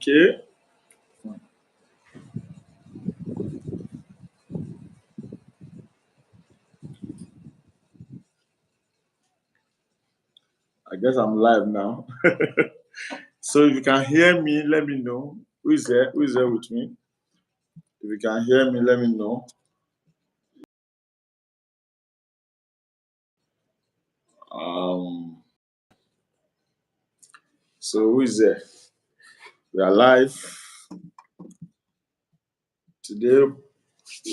Okay. I guess I'm live now. So if you can hear me, let me know. Who is there? Who is there with me? If you can hear me, let me know. Um, so who is there? We are live. Today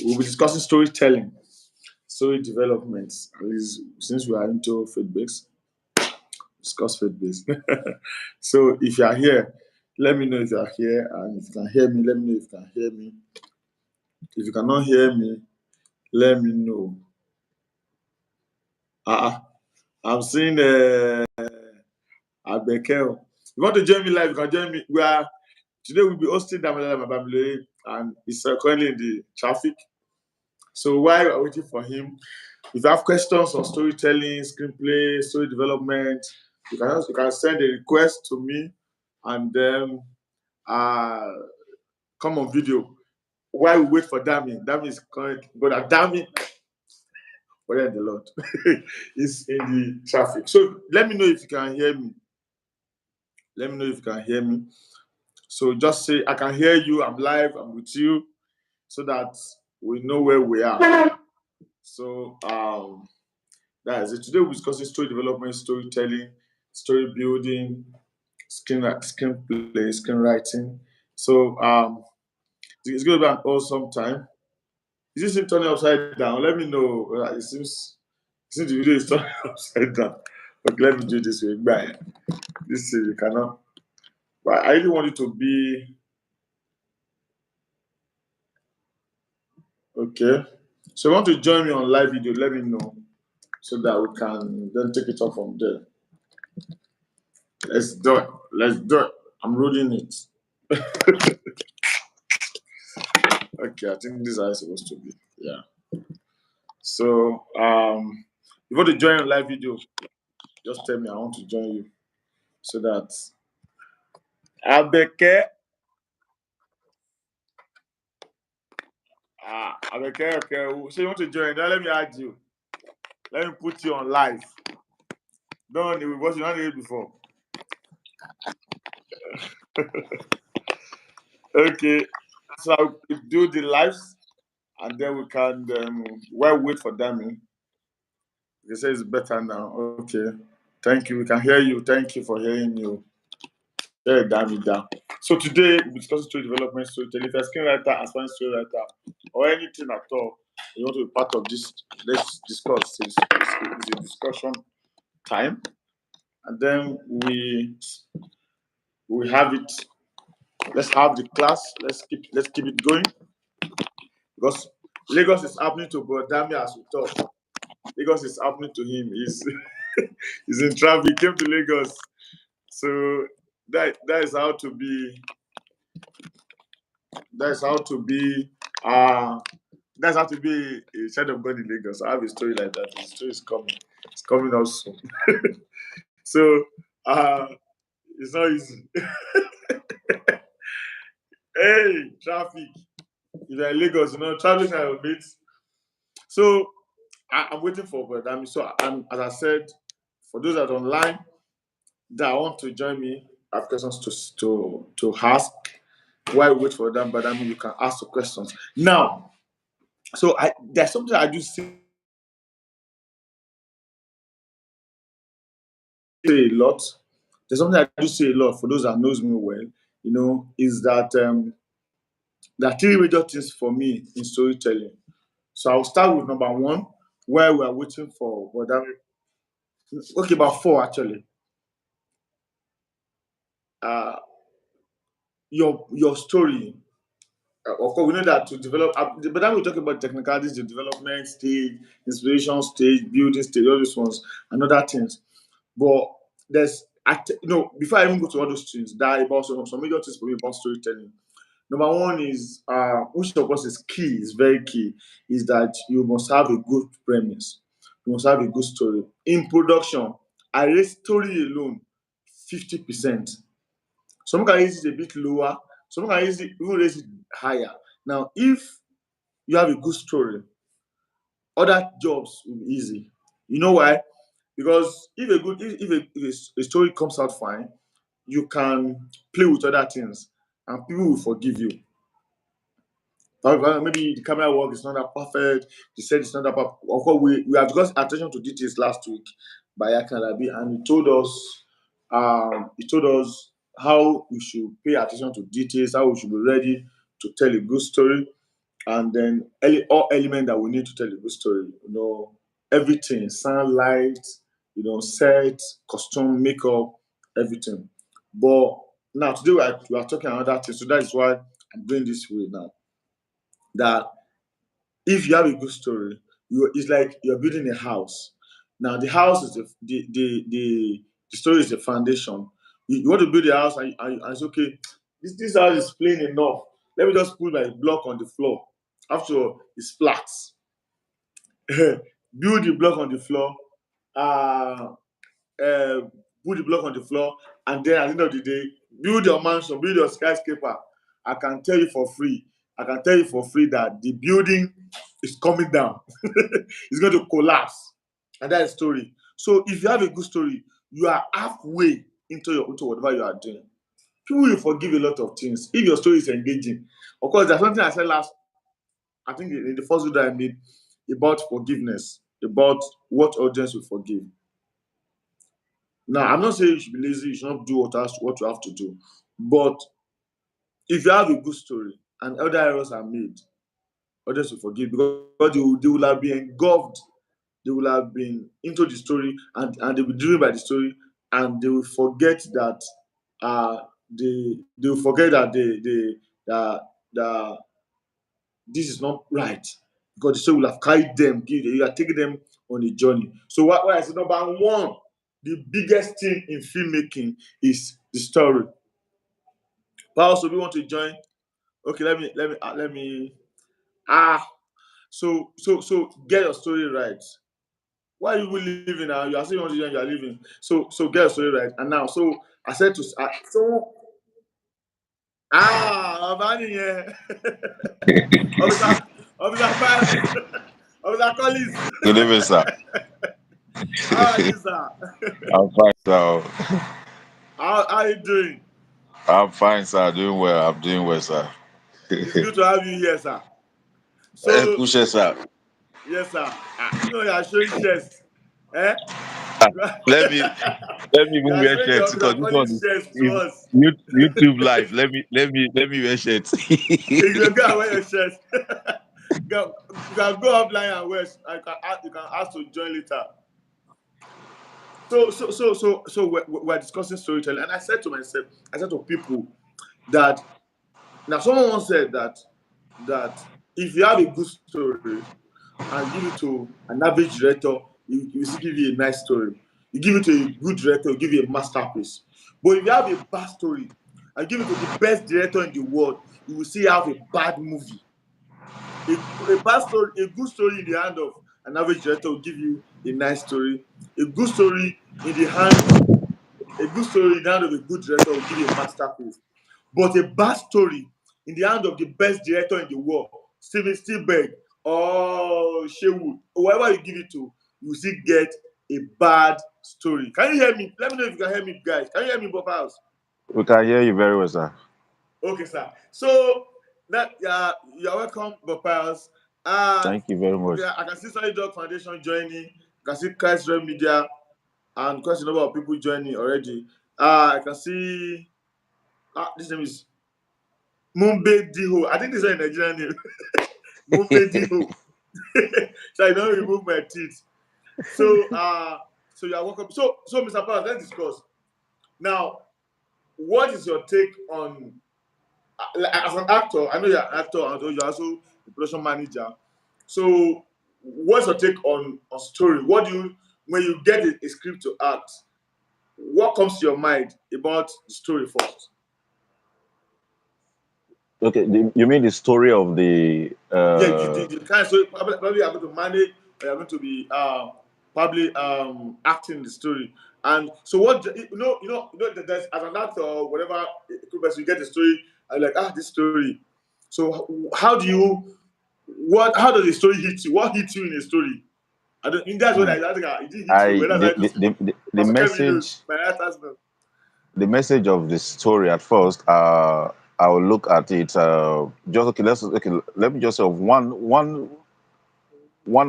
we'll be discussing storytelling, story development. At least since we are into faith-based, discuss faith-based. So if you are here, let me know if you are here, and if you can hear me, let me know if you can hear me. If you cannot hear me, let me know. I'm seeing Abekel. If you want to join me live, you can join me. Today we'll be hosting Damala Mabamile, and he's currently in the traffic. So while we're waiting for him, if you have questions on storytelling, screenplay, story development, you can send a request to me, and then come on video. While we wait for Dami, Dami is currently, but Dami, where the Lord is in the traffic. So let me know if you can hear me. Let me know if you can hear me. So just say, I can hear you, I'm live, I'm with you, so that we know where we are. So that is it. Today we're discussing story development, storytelling, story building, screenplay, screenwriting. So it's going to be an awesome time. Is this turning upside down? Let me know. It seems the video is turning upside down. Okay, let me do it this way. Bye. This you cannot. But I really want it to be okay. So you want to join me on live video, let me know so that we can then take it off from there. Let's do it. Let's do it. I'm rolling it. Okay, I think this is how it's supposed to be. Yeah. So you want to join on live video, just tell me I want to join you so that Abeke. Abeke, okay. So you want to join? Now let me add you. Let me put you on live. Don't worry, because you not heard before. Okay. So I'll do the lives and then we can wait for Dami. They say it's better now. Okay. Thank you. We can hear you. Thank you for hearing you. Yeah, Dami down. So today we discuss story development, storytelling. If you're a screenwriter, aspiring story writer, or anything at all, you want to be part of this, let's discuss. It's a discussion time. And then we have it. Let's have the class. Let's keep it going. Because Lagos is happening to Brodami as we talk. Lagos is happening to him. He's in traffic. He came to Lagos. So that is how to be. That's how to be. That's how to be a child of God in Lagos. I have a story like that. The story is coming. It's coming out soon. So it's not easy. Hey, traffic. If you're in Lagos, traveling are a bit. So I'm waiting for Brodami. So as I said, for those that are online that want to join me, I have questions to ask. While we wait for them, but you can ask the questions. Now, so there's something I do say a lot. There's something I do say a lot for those that knows me well, is that there are three major things for me in storytelling. So I'll start with number one, where we are waiting for Brodami. Okay, about four actually. Uh, your story. Of course, we know that to develop, but then we talk about technicalities, the development stage, inspiration stage, building stage, all these ones, and other things. But before I even go to all those things, there are about some major things for me about storytelling. Number one is, which of course is key, is very key, is that you must have a good premise. You must have a good story. In production, I rate story alone 50%. Some can raise it a bit lower. Some can even raise it higher. Now, if you have a good story, other jobs will be easy. You know why? Because if a story comes out fine, you can play with other things, and people will forgive you. Maybe the camera work is not that perfect. The set is not that perfect. Of course, we have got attention to details last week by Akalabi, and he told us how we should pay attention to details, how we should be ready to tell a good story, and then all elements that we need to tell a good story. Everything, sound, light, set, costume, makeup, everything. But now today we are talking another thing, so that is why I'm doing this way now. That if you have a good story, it's like you're building a house. Now the house is the story is the foundation. You want to build a house, and it's okay. This house is plain enough. Let me just put my block on the floor. After all, it's flat. Build the block on the floor. Uh, uh, put the block on the floor, and then at the end of the day, build your mansion, build your skyscraper. I can tell you for free. I can tell you for free that the building is coming down. It's going to collapse, and that is story. So if you have a good story, you are halfway into whatever you are doing. People will forgive a lot of things if your story is engaging. Of course, there's something I said last. I think in the first video I made about forgiveness, about what audience will forgive. Now, I'm not saying you should be lazy, you should not do what you have to do. But if you have a good story and other errors are made, others will forgive because they will have been engulfed, they will have been into the story, and they'll be driven by the story, and they will forget that they will forget that this is not right, because the story will have carried them, you are taking them on a journey. So what I say, number one, the biggest thing in filmmaking is the story. Paul, so we want to join. Okay, let me. Ah, so get your story right. Why are you leaving now? You are saying you want to join, you are leaving. So get your story right. And now, so I said to so Obani, yeah. Officer, Officer Pius, Officer Collins. Good evening, sir. How are you, sir? I'm fine, sir. How are you doing? I'm fine, sir. Doing well. I'm doing well, sir. It's good to have you here, sir. So, Kushe, sir. yes, sir. You are showing chest. Eh? Ah, Let me let me You even are wear showing your shirts because Officer this one Collins chest to is us. YouTube live. Let me wear shirts. You can go and wear your shirt. You can go offline and wear. You can ask to join later. So we're discussing storytelling, and I said to myself, I said to people that now someone once said that if you have a good story and give it to an average director, you still give you a nice story. You give it to a good director, you give you a masterpiece. But if you have a bad story and give it to the best director in the world, you will still have a bad movie. A bad story, a good story in the hand of an average director will give you a nice story. A good story in the hand, a good story in the hand of a good director will give you a masterpiece. But a bad story in the hand of the best director in the world, Steven Spielberg or Sherwood, whoever you give it to, you still get a bad story. Can you hear me? Let me know if you can hear me, guys. Can you hear me, Bob House? We can hear you very well, sir. Okay, sir. So that you're welcome, Bob House. Thank you very much. Okay, I can see Solid Dog Foundation joining. I can see Christ Red Media and quite a number of people joining already. I can see this name is Mumbe Diho. I think this is a Nigerian name. Mumbe Diho. So I don't remove my teeth. So you are welcome. So Mr. Powers, let's discuss. Now, what is your take on as an actor? I know you're an actor and you're also a production manager. So what's your take on story? What do you when you get a script to act? What comes to your mind about the story first? Okay, you mean the story of the Yeah, the kind of story probably you're going to manage or you're going to be probably acting the story. And so what that there's as an actor or whatever, you get the story and like this story. So how do you how does the story hit you? What hits you in a story? I think that's what Hmm. I think it did hit you. But that's I just The Pastor Kevin knows, message my actors know. the message of the story at first, I will look at it. Just okay. Let me just say of one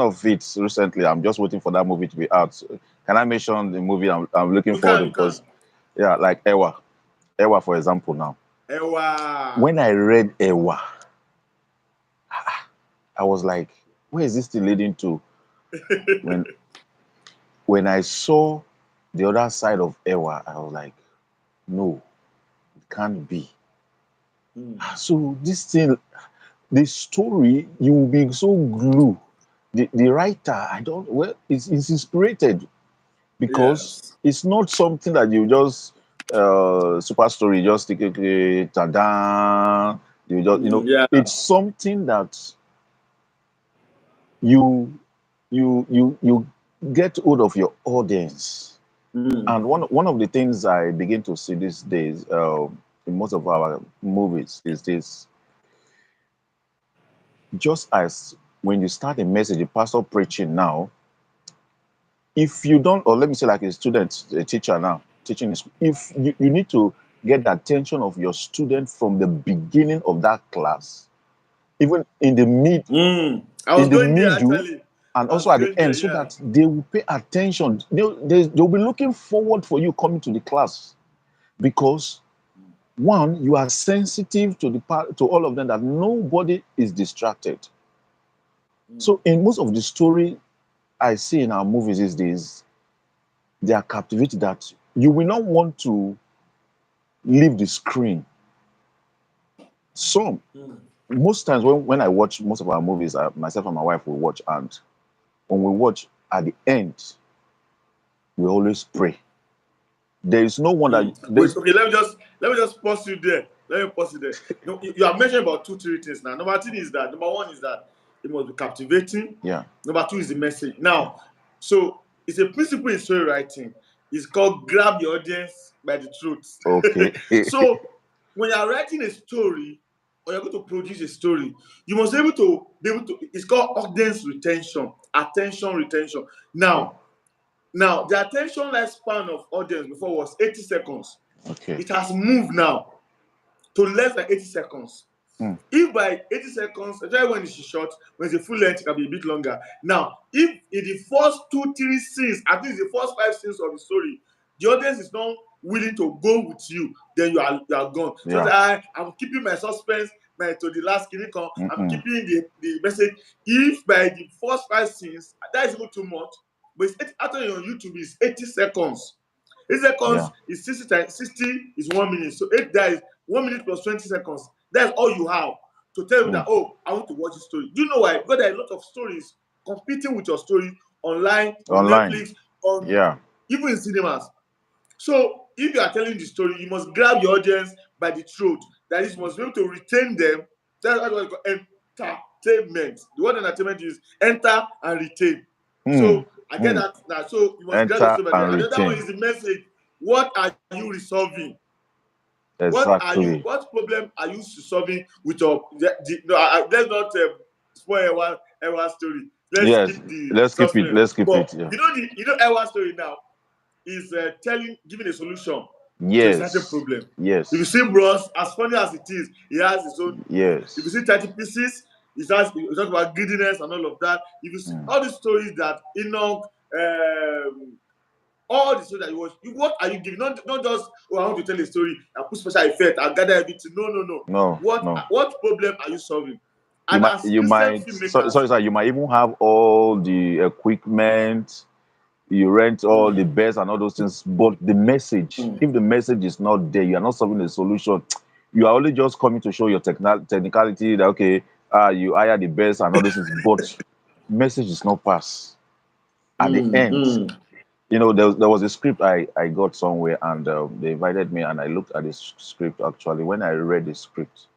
of it recently. I'm just waiting for that movie to be out. Can I mention the movie I'm looking forward to? You can. Because yeah, like Ewa, for example. Now, Ewa. when I read Ewa, I was like, where is this thing leading to? When when I saw the other side of Ewa, I was like, no, it can't be. So this thing, the story, you will be so glued. The writer, I don't well, it's inspired because Yes. it's not something that you just super story, just take it, ta-da, you just Yeah. it's something that you you get hold of your audience. Mm. And one of the things I begin to see these days in most of our movies is this: just as when you start a message, a pastor preaching now, if you don't, or let me say like a student, a teacher now, teaching in school, if you need to get the attention of your student from the beginning of that class, even I in was the going there middle, actually. and I also was at the going there, end, so yeah. that they will pay attention. They'll be looking forward for you coming to the class because one, you are sensitive to to all of them, that nobody is distracted. So in most of the story I see in our movies these days, they are captivated that you will not want to leave the screen. Some Most times when I watch most of our movies, myself and my wife will watch, and when we watch at the end, we always pray. There is no one that Wait, there's okay, let me just pause you there. Let me pause you there. No, you have mentioned about two, three things now. Number one is that it must be captivating. yeah Number two is the message. yeah Now, so it's a principle in story writing. It's called grab your audience by the truth. okay So when you're writing a story or you're going to produce a story, you must be able to. It's called audience retention, attention retention. yeah Now, the attention lifespan of audience before was 80 seconds. okay It has moved now to less than 80 seconds. mm, If by 80 seconds, especially when it's short, when it's a full length, it can be a bit longer. Now, if in the first two, three scenes, at least the first five scenes of the story, the audience is not willing to go with you, then you are gone. So yeah I'm keeping my suspense to the last clinical. I'm mm-mm, keeping the message. If by the first five scenes, that is not too much, but actually on YouTube is 80 seconds. 8 yeah seconds is 60 times 60 is 1 minute. So 8 that is 1 minute plus 20 seconds. That's all you have to tell me mm, that, oh, I want to watch this story. Do you know why? Because there are a lot of stories competing with your story online, on online Netflix, on yeah even in cinemas. So if you are telling the story, you must grab your audience by the throat. That is, you must be able to retain them. That's what we call entertainment. The word entertainment is enter and retain. mm, So I get mm. that now. So you must grab the Enter story by there. and And the other one retain. is the message. What are you resolving? Exactly. What problem are you solving with your no, let's not spoil Ewa story. Let's Yes, keep the let's keep it. suspense. Let's keep But it. Yeah. Ewa story now is giving a solution to a certain Yes. problem. If you Yes. see Bros, as funny as it is, he has his own thing. If you Yes. see 30 pieces, he talks about greediness and all of that. If you see Mm. all the stories that Enoch, all the stories that you watch, what are you giving? Not just, oh, I want to tell a story, I put special effect, I gather everything. No, no, no. No. No. What problem are you solving? You And might. as You Christian might. filmmakers, Sorry, sir. You might even have all the equipment. You rent all the beds and all those things, but the message. If the message is not there, you are not solving the solution. You are only just coming to show your technicality. That okay, you hire the best and all those things, but message is not passed at the end. There was a script I got somewhere, and they invited me, and I looked at the script. Actually, when I read the script,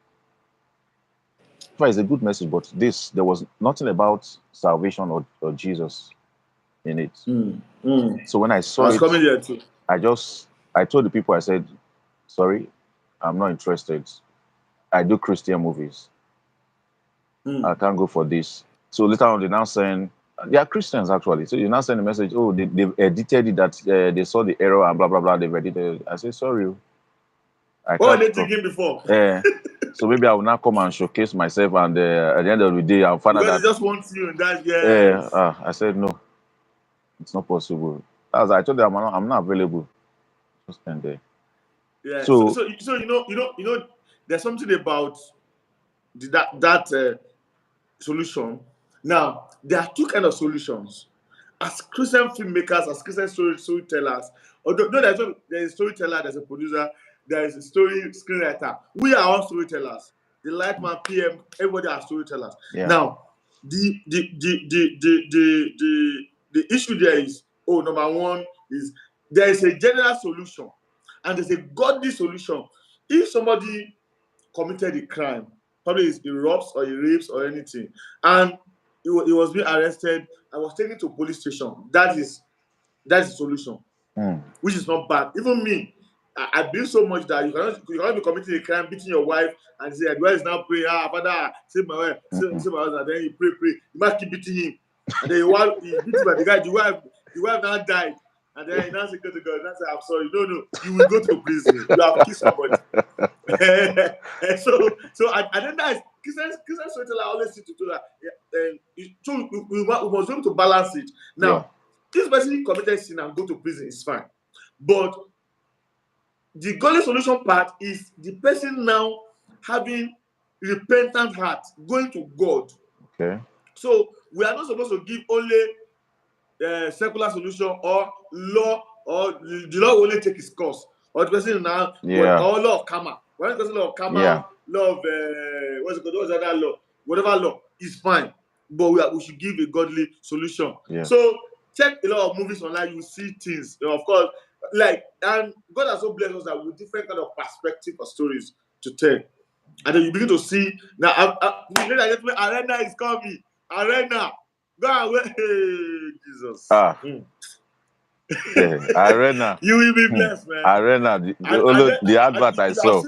it's a good message, but there was nothing about salvation or Jesus. in it. Mm. So when I I saw was it, coming there too. I told the people, I said, sorry, I'm not interested. I do Christian movies. I can't go for this. So later on, they now saying, they are Christians actually. So you now send a message, oh, they've edited it, that they saw the error and blah, blah, blah, they've edited it. I say, sorry, I What were can't they come. thinking before? So maybe I will now come and showcase myself, and at the end of the day, I'll find out Because that, they just want you and that, yes. I said, no, it's not possible. As I told them, I'm not available. Just end there. Yeah. So, So, there's something about that solution. Now, there are two kind of solutions. As Christian filmmakers, as Christian storytellers, although no, there's a storyteller, there's a producer, there is a story screenwriter. We are all storytellers. The Lightman, PM, everybody are storytellers. yeah. Now, the issue there is, number one is there is a general solution and there's a godly solution. If somebody committed a crime, probably he robs or he rapes or anything, and he was being arrested and was taken to police station, that's the solution, which is not bad. Even me, I believe so much that you cannot be committing a crime, beating your wife, and say, the wife is now praying, Father, save my wife, save my husband, and then you pray. You might keep beating him. And then you beat him, but the wife now died. And then he now say, go to God, and I say, I'm sorry. No, you will go to prison. You have killed somebody. And so I think that is Christian storyteller always see to do that. So we must be able to balance it. Now, this person committed sin and go to prison is fine, but the godly solution part is the person now having repentant heart, going to God. Okay. So we are not supposed to give only secular solution or law, or the law will only take its course, or the person now, or law of karma. When it comes to law of karma, law of what's it called? What's that law? Whatever law is fine, but we should give a godly solution. So check a lot of movies online, you see things, of course, and God has so blessed us that with different kind of perspective for stories to tell, and then you begin to see now. Arena is coming. Arena, go away, hey, Jesus. Arena. You will be blessed, man. Arena, the advert I saw.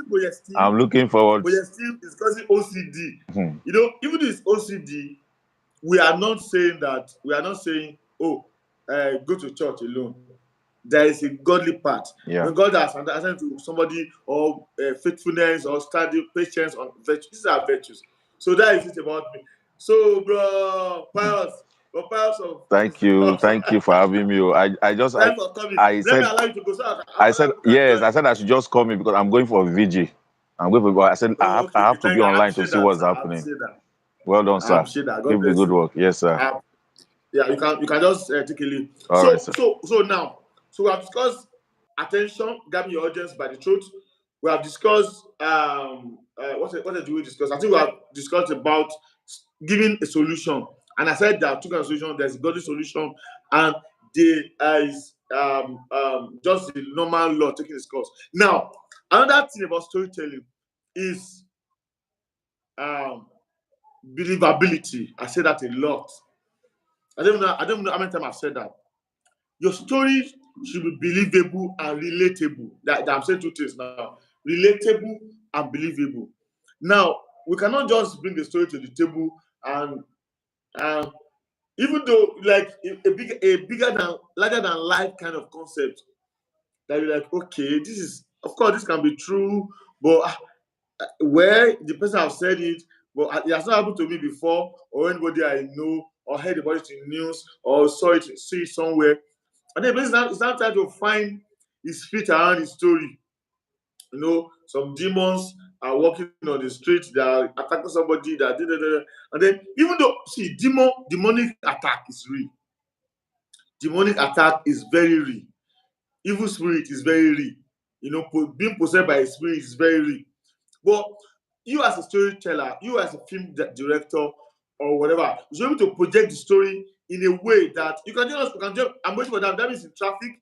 I'm looking forward. But you're still discussing OCD. Even this OCD, we are not saying, go to church alone. There is a godly part. When God has assigned to somebody, or faithfulness, or study, patience, on virtues. These are virtues. So that is it about me. So, bro, Pius of thank you for having me. I just Thanks for coming. I said, Let me allow you to go. So I said yes. I said I should just call me because I'm going for a VG. I'm going for. I said I have to be online to see what's happening. Well done, sir. Keep the good work. Yes, sir. You can just take a lead. All right, sir. So now, we have discussed attention, grabbing your audience by the throat. We have discussed what did we discuss? I think we have discussed about giving a solution, and I said there are two kinds of solutions. There's a godly solution, and there is just the normal law taking its course. Now, another thing about storytelling is believability. I say that a lot. I don't know how many times I've said that. Your story should be believable and relatable. That I'm saying two things now: relatable and believable. Now, we cannot just bring the story to the table and even though like larger than life kind of concept, that you're like, okay, this can be true, but where the person has said it, but it has not happened to me before, or anybody I know, or heard about it in news, or see it somewhere. And then it's not trying to find his feet around his story. Some demons are walking on the street, they are attacking somebody, and then even though demonic attack is real. Demonic attack is very real. Evil spirit is very real. Being possessed by a spirit is very real. But you as a storyteller, you as a film director or whatever, you should be able to project the story in a way that you can just, I'm waiting for that. That means in traffic,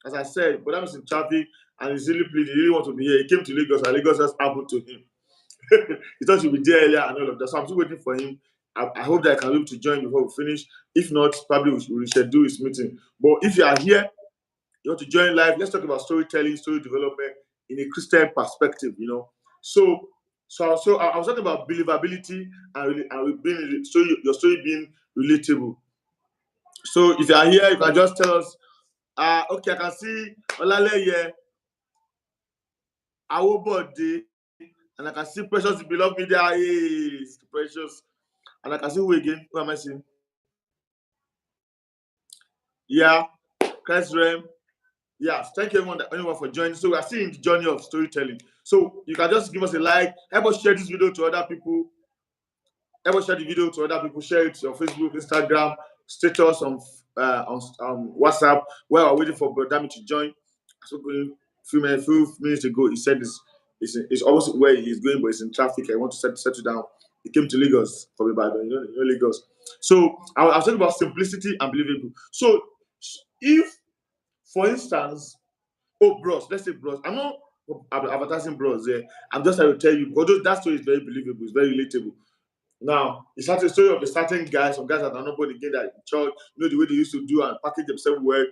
as I said, but that means in traffic, and he's really pleading, he really want to be here. He came to Lagos, and Lagos just happened to him. He thought he'd be there earlier and all of that. So I'm still waiting for him. I hope that I can be able to join before we finish. If not, probably we should do this meeting. But if you are here, you want to join live, let's talk about storytelling, story development in a Christian perspective, you know. So I was talking about believability and being your story being relatable. So if you are here, you can just tell us, okay, I can see Olaleye, Awobode, and I can see Precious Beloved Media. Hey, Precious. And I can see who again? Who am I seeing? Yeah, Christ Rem. Yes, thank you anyone for joining. So we are seeing the journey of storytelling. So you can just give us a like, help us share this video to other people. Help us share the video to other people. Share it on Facebook, Instagram, status on WhatsApp. While we're waiting for Brother Dami to join. So a few minutes ago, he said it's almost where he's going, but it's in traffic. I want to settle down. He came to Lagos from Ibadan, you know Lagos. So I was talking about simplicity and believable. So if, for instance, oh, bros, let's say bros. I'm not advertising bros there. I'm just trying to tell you, although that story is very believable, it's very relatable. Now, it's not a story of a certain guy, some guys that are not born again that in church, you know, the way they used to do and package themselves well.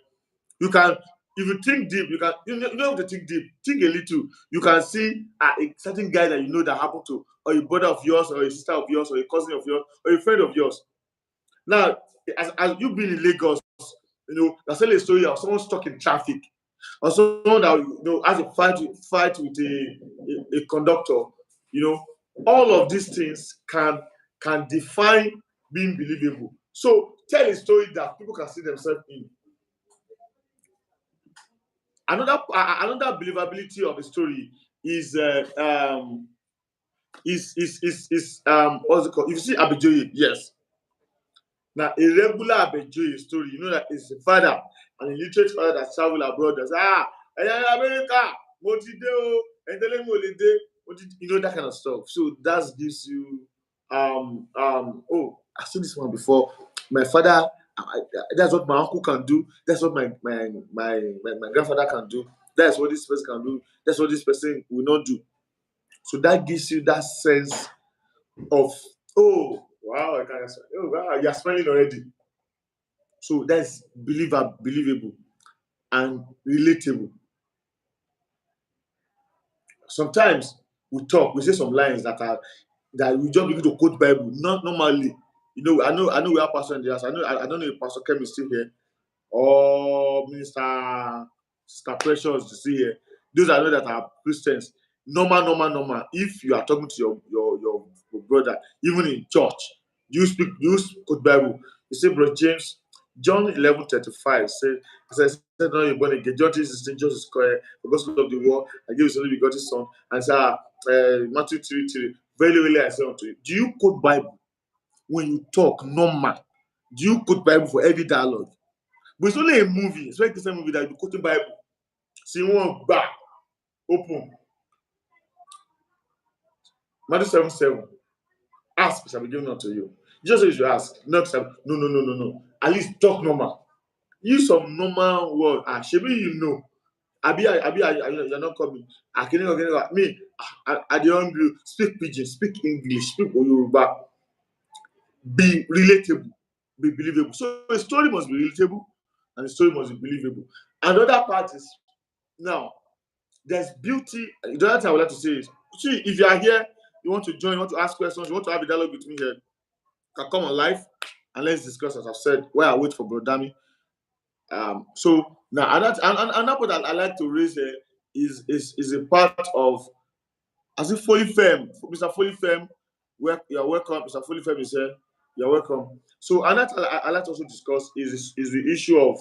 You can, if you think deep, you can, you don't have to think deep, think a little. You can see a certain guy that you know that happened to, or a brother of yours, or a sister of yours, or a cousin of yours, or a friend of yours. Now, as you've been in Lagos, you know, that's telling a story of someone stuck in traffic, or someone that has a fight with a conductor. You know, all of these things can define being believable. So tell a story that people can see themselves in. Another believability of a story is what's it called? If you see Abijoye, yes. Now, a regular Abejoye story, you know that it's a father, an illiterate father that travel abroad. That's America, you know that kind of stuff. So that gives you, oh, I've seen this one before. My father, that's what my uncle can do. That's what my grandfather can do. That's what this person can do. That's what this person will not do. So that gives you that sense of, oh, wow, oh, wow, you're smiling already. So that's believable and relatable. Sometimes we say some lines that we just begin to quote Bible. Not normally. You know, I know we have pastor in the house. I don't know if Pastor Kem is still here or Minister Sister Precious is still here. Those I know that are Christians. Normal. If you are talking to your brother, even in church, you quote Bible. You say, Bro James, John 11:35 says, "No, you're born again." John 3:16, just is correct. The gospel of the world, I give his only begotten son. And say, Matthew 3:3, "Very, I say unto you." Do you quote Bible when you talk normal? Do you quote Bible for every dialogue? But it's only a movie. It's like Christian movie that you quoting Bible. See one back, open. Matthew 7:7. Ask, shall be given unto you. Just as you ask, not no. At least talk normal. Use some normal word. Shebi you know. You're not coming. Me, I the hungry. Speak pidgin, speak English, speak Yoruba. Be relatable, be believable. So a story must be relatable, and the story must be believable. Another part is now there's beauty. The other thing I would like to say is, see, if you are here, you want to join, you want to ask questions, you want to have a dialogue with me here, you can come on live and let's discuss, as I've said, while I wait for Bro Dami. So now another part that I like to raise here is a part of, as if Foley Fem, Mr. Foley Fem, you're welcome. Mr. Foley Fem is here. You're welcome. So another I like to also discuss is the issue of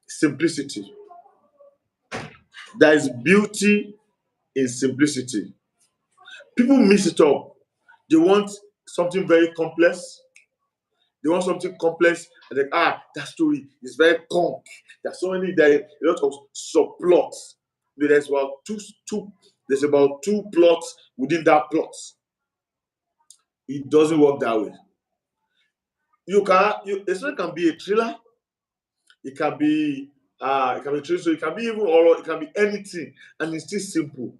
simplicity. There is beauty in simplicity. People mix it up. They want something very complex. They want something complex, and that story is very complex. There a lot of subplots. There's about two plots within that plot. It doesn't work that way. A story can be a thriller. It can be true. So it can be even horror. It can be anything, and it's still simple.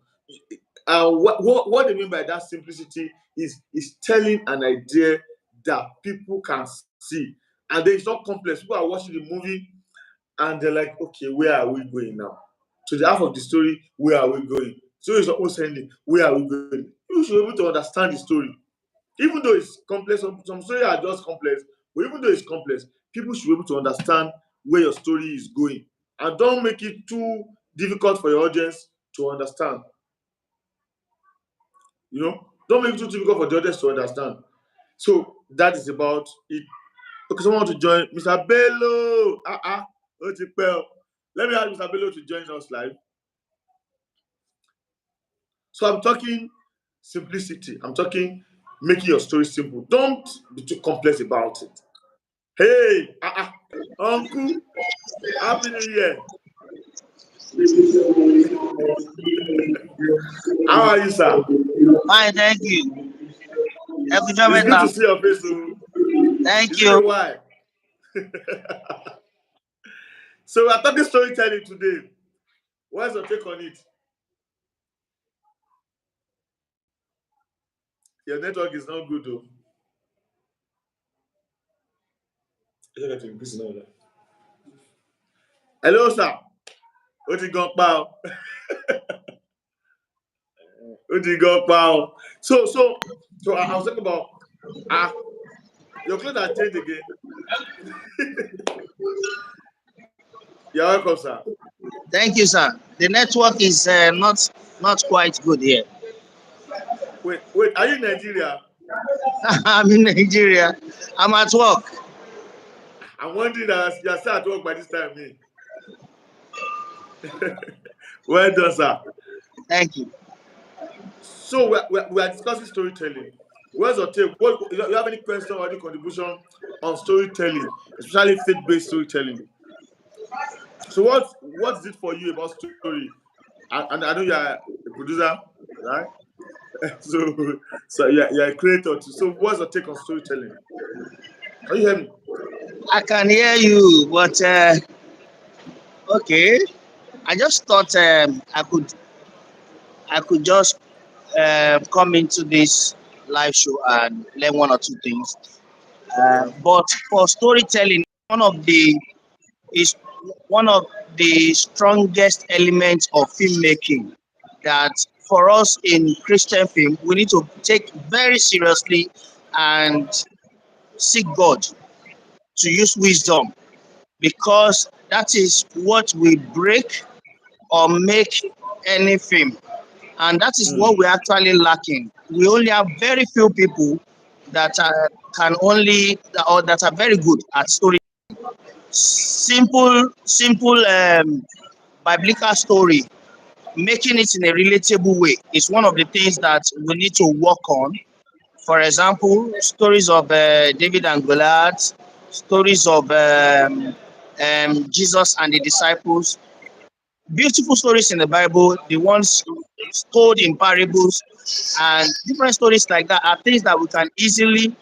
What they mean by that simplicity is telling an idea that people can see. And then it's not complex. People are watching the movie and they're like, okay, where are we going now? So the half of the story, where are we going? So it's almost ending, where are we going? You should be able to understand the story. Even though it's complex, some stories are just complex, but even though it's complex, people should be able to understand where your story is going. And don't make it too difficult for your audience to understand. You know, don't make it too difficult for the audience to understand. So that is about it. Okay, someone want to join. Mr. Bello. Let me ask Mr. Bello to join us live. So I'm talking simplicity. I'm talking making your story simple. Don't be too complex about it. Hey, Uncle, Happy New Year. How are you, sir? Fine, thank you. It's good to see your face. Thank It's been a you. while. So we're talking storytelling today. What's your take on it? Your network is not good, though. Hello, sir. Ó ti gan pa o. Ó ti gan pa o. So I was talking about your clothes are changed again. You're welcome, sir. Thank you, sir. The network is not quite good here. Wait, are you in Nigeria? I'm in Nigeria. I'm at work. I'm wondering that you're still at work by this time, me. Well done, sir. Thank you. So we are discussing storytelling. Where's your take? You have any question or any contribution on storytelling, especially faith-based storytelling? So what is it for you about story? And I know you are a producer, right? So you're a creator too. So what's your take on storytelling? Can you hear me? I can hear you, but okay. I just thought I could just come into this live show and learn one or two things. Yeah. But for storytelling, is one of the strongest elements of filmmaking that for us in Christian film we need to take very seriously and seek God to use wisdom, because that is what will break or make any film, and that is what we're actually lacking. We only have very few people that can only or that are very good at story. Simple biblical story, making it in a relatable way is one of the things that we need to work on. For example, stories of David and Goliath, stories of Jesus and the disciples, beautiful stories in the Bible, the ones told in parables, and different stories like that are things that we can easily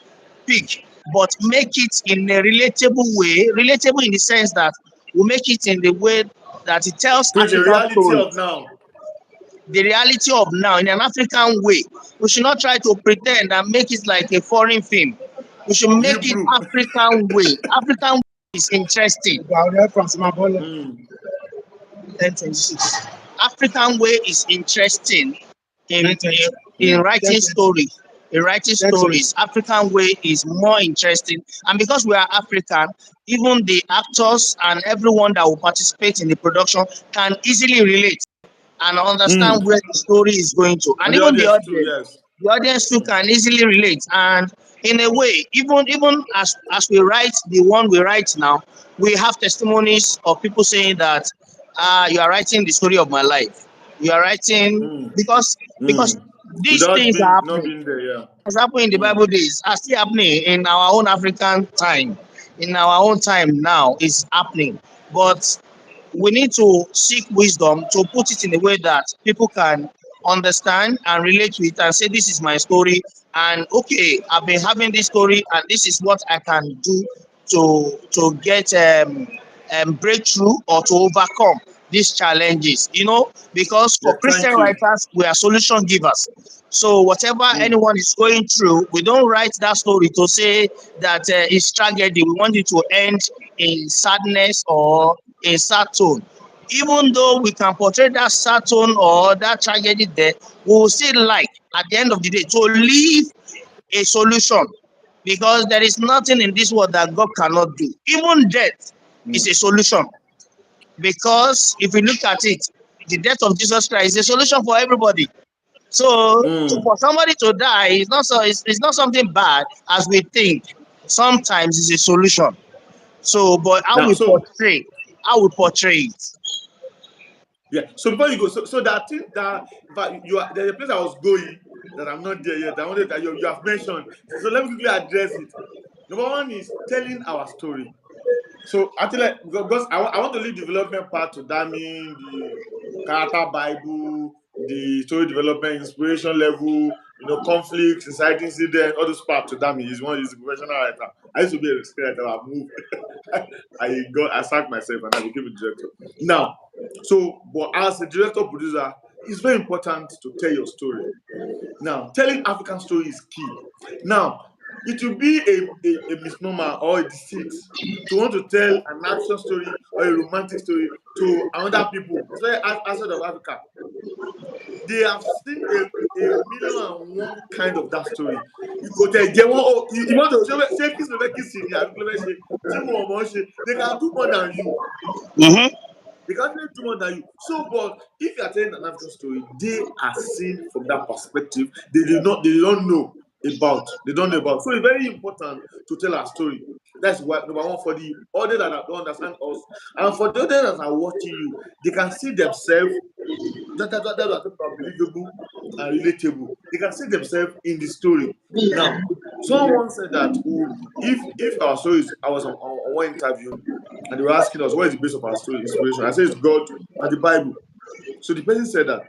pick, but make it in a relatable way. Relatable in the sense that we make it in the way that it tells With the African reality of stories, now. the reality of now in an African way. We should not try to pretend and make it like a foreign film. We should make it Hebrew. African way. African way is interesting. Mm. 10:26. African way is interesting in writing stories. In writing stories, African way is more interesting, and because we are African, even the actors and everyone that will participate in the production can easily relate and understand where the story is going to, and And the even audience too, yes. the audience too can easily relate. And in a way, even as we write the one we write now, we have testimonies of people saying that you are writing the story of my life. You are writing Mm. because Mm. these Without things are being not happening. being there, yeah. What's happening in the Mm. Bible days are still happening in our own African time. In our own time now, is happening. But we need to seek wisdom to put it in a way that people can understand and relate with and say, this is my story. And okay, I've been having this story, and this is what I can do to get breakthrough or to overcome these challenges, because Yeah, for thank Christian you. writers, we are solution givers. So whatever anyone is going through, we don't write that story to say that it's tragedy. We want it to end in sadness or in sad tone. Even though we can portray that sad tone or that tragedy there, we will still like at the end of the day to leave a solution, because there is nothing in this world that God cannot do. Even death is a solution, because if you look at it, the death of Jesus Christ is a solution for everybody. So Mm. for somebody to die is not it's not something bad as we think. Sometimes it's a solution. So, but Now, so how we portray it. yeah, so before you go, so that thing that but you are there's a place I was going that I'm not there yet. I wanted that you have mentioned. So let me quickly address it. Number one is telling our story. So actually, because I want to leave development part to that mean the character Bible, the story development, inspiration level, conflicts, inciting incident, all those parts to that mean. He's a professional writer. I used to be a screenwriter. I moved. I sacked myself and I became a director. Now, so but as a director producer, it's very important to tell your story. Now, telling African story is key. Now, it will be a misnomer or a deceit to want to tell an action story or a romantic story to another people, especially outside of Africa. They have seen a million and one kind of that story. You go there, get one, oh, you want to say kiss me, kiss me, they can do more than you. Mm-hmm. They can actually do more than you. So, but if you are telling an African story, they are seen from that perspective. They don't know about. They don't know about. So it's very important to tell our story. That's what number one for the others that don't understand us, and for the others that are watching you, they can see themselves that are believable and relatable. They can see themselves in the story. Now, someone said that if our stories, I was on one interview and they were asking us what is the base of our story inspiration. I said it's God and the Bible. So the person said that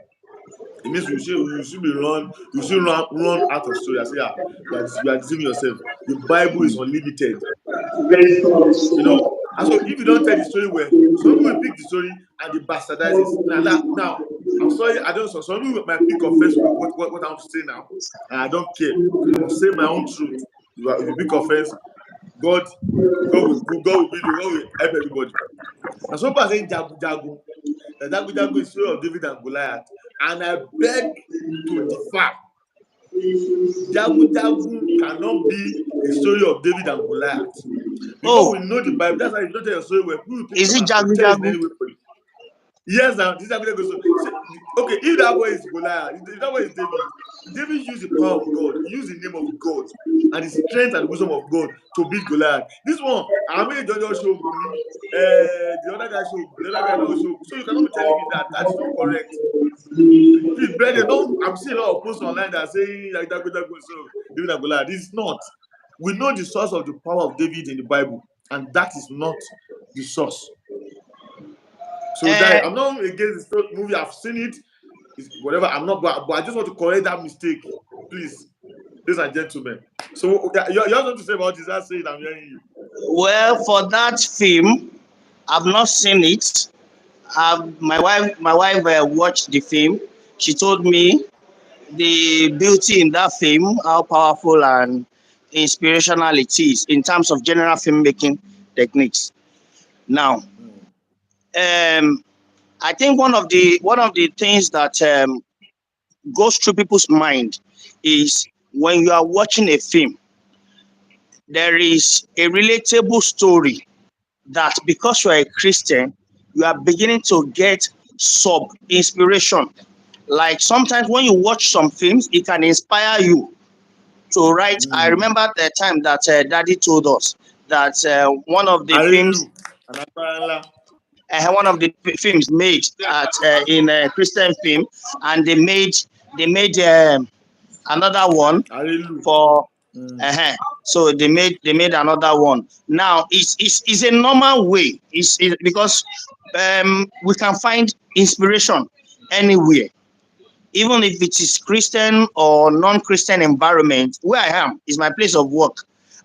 it means you should run out of story. I say, yeah, you are deceiving yourself. The Bible is unlimited. And so if you don't tell the story well, some people will pick the story and they bastardize it. Now, I'm sorry, I don't know. Some people might pick offense with what I'm saying now, and I don't care. I'm saying my own truth. If you pick offense, God, God will help everybody. And some people are saying Jagu Jagu. That Jagu Jagu is the story of David and Goliath, and I beg to differ. Jagu Jagu cannot be a story of David and Goliath. Because Oh, we know the Bible, that's why you don't tell your story where people will pick it is up it and Jagu tell it in Jagu? any way for you. Yes, now this is how goes. Okay, if that boy is Goliath, if that boy is David, David used the power of God, he used the name of God and the strength and the wisdom of God to beat Goliath. This one, I mean, don't show me. The other guy showed, the other guy don't show. So you cannot be telling me that that is not correct. Please, brother, don't. I'm seeing a lot of posts online that are saying like that, so David and Goliath. This is not. We know the source of the power of David in the Bible, and that is not the source. So Uh, that I'm not against the movie. I've seen it. It's whatever. I'm not, but I just want to correct that mistake, please, ladies and gentlemen. So you have something to say about this? I say it. I'm hearing you. well, for that film, I've not seen it. My wife watched the film. She told me the beauty in that film, how powerful and inspirational it is in terms of general filmmaking techniques. Now, Mm. I think one of the things that goes through people's mind is when you are watching a film, there is a relatable story that because you are a Christian, you are beginning to get sub inspiration. Like sometimes when you watch some films, it can inspire you to write. I Mm. remember the time that Daddy told us that Hallelujah. And one of the films made at in a Christian film, and they made another one Hallelujah. for Mm. uh so they made another one. Now it's a normal way. It's because we can find inspiration anywhere, even if it is Christian or non-Christian environment. Where I am is my place of work.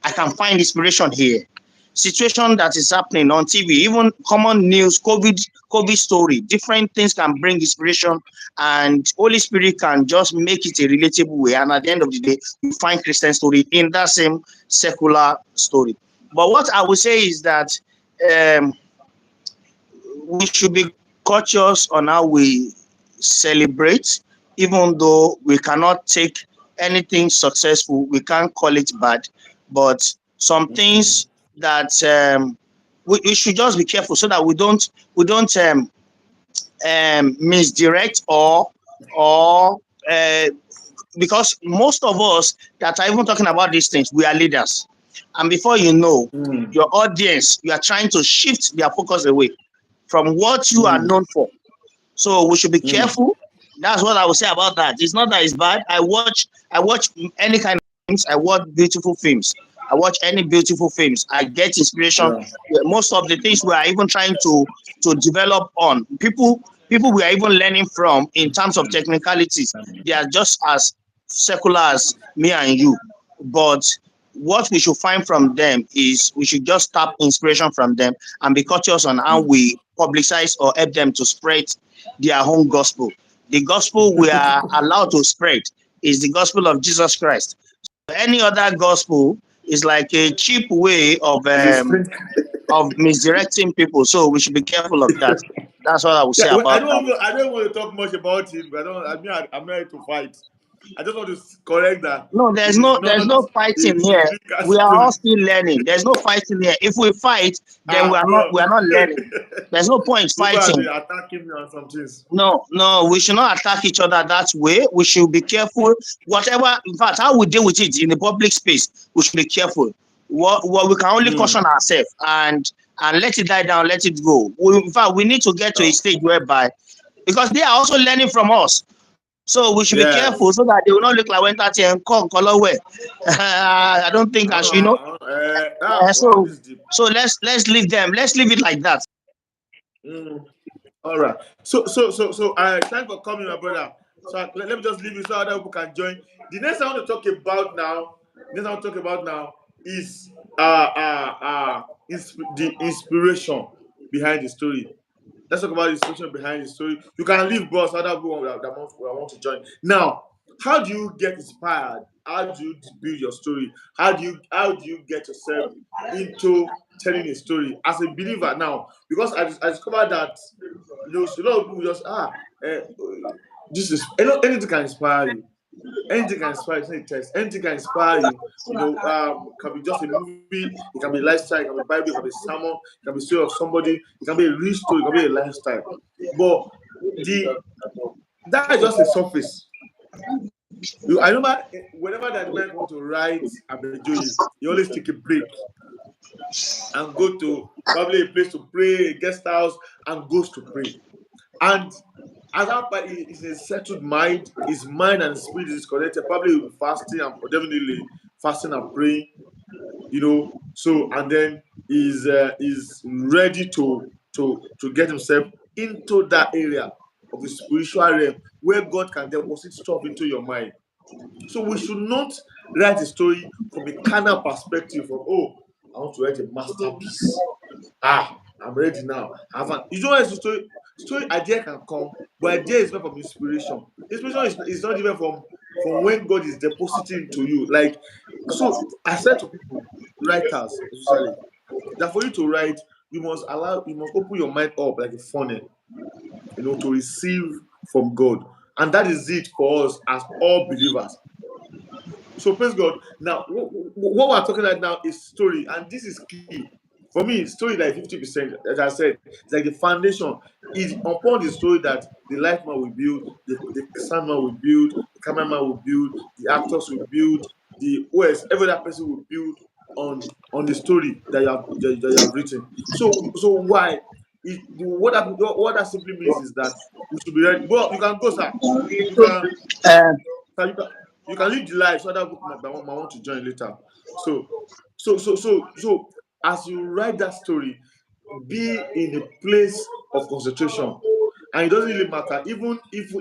I can find inspiration here. situation that is happening on TV, even common news, COVID story, different things can bring inspiration, and Holy Spirit can just make it a relatable way. And at the end of the day, you find Christian story in that same secular story. But what I would say is that um, we should be cautious on how we celebrate, even though we cannot take anything successful, we can't call it bad, but some things that we should just be careful so that we don't misdirect or uh, because most of us that are even talking about these things, we are leaders, and before you know, your audience, you are trying to shift their focus away from what you are known for. So we should be careful. That's what I would say about that. It's not that it's bad. I watch any kind of films. I watch beautiful films. I watch any beautiful films. I get inspiration. Yeah. Most of the things we are even trying to develop on people we are even learning from in terms of technicalities. They are just as secular as me and you. But what we should find from them is we should just tap inspiration from them and be cautious on how we publicize or help them to spread their own gospel. The gospel we are allowed to spread is the gospel of Jesus Christ. Any other gospel is like a cheap way It's a strange. of misdirecting people. So we should be careful of that. That's what I would say Yeah, well, about that. I don't want to talk much about it, but I don't. I mean, I'm not here to fight. I just want to correct that No, it is there's not no a fighting here. biblical We are all story. still learning. There's no fighting here. If we fight, then Bro, we are not learning. There's no point people have fighting. been attacking me on some things. No, we should not attack each other that way. We should be careful. Whatever, in fact, how we deal with it in the public space, we should be careful. What we can only caution ourselves and let it die down, let it go. In fact, we need to get to a stage whereby, because they are also learning from us. So we should be careful Yes. so that they will not look like when that and come color way. I don't think I should, Wow, this is deep. so let's leave them. Let's leave it like that. Mm. All right. Thanks for coming, my brother. So let me just leave you so other people can join. The next I want to talk about now, is the inspiration behind the story. Let's talk about the inspiration behind the story. You can leave, boss. Other people that want to join. Now, how do you get inspired? How do you build your story? How do you get yourself into telling a story as a believer now? Because I discovered that a lot of people just this is anything can inspire you. Anything can inspire you. It's not a test. Anything can inspire you. Can be just a movie. It can be a lifestyle. It can be Bible. It can be sermon. It can be story of somebody. It can be a real story. It can be a lifestyle. But the that is just a surface. I remember whenever that man want to write Abejoye, he always take a break and go to probably a place to pray, a guest house, and goes to pray. And as that part is a settled mind, his mind and spirit is connected. Probably will be fasting and definitely fasting and praying, So and then is ready to get himself into that area of the spiritual realm where God can deposit stuff into your mind. So we should not write a story from a carnal perspective of, I want to write a masterpiece. I'm ready now. You don't write a story idea can come, but idea is not from inspiration. Inspiration is not even from when God is depositing to you. Like, so I said to people, writers especially, that for you to write, you must open your mind up like a funnel, to receive from God. And that is it for us as all believers. So praise God. Now, what we're talking about now is story, and this is key. For me, story like 50%, as I said, it's like the foundation is upon the story that the light man will build, the soundman will build, the cameraman will build, the actors will build, the OS, every other person will build on the story that you have written. So why? What that simply means is that we should be ready. Well, you can go, sir. You can. Uh, You can leave the live so other people might want to join later. So as you write that story, be in a place of concentration, and it doesn't really matter. Even if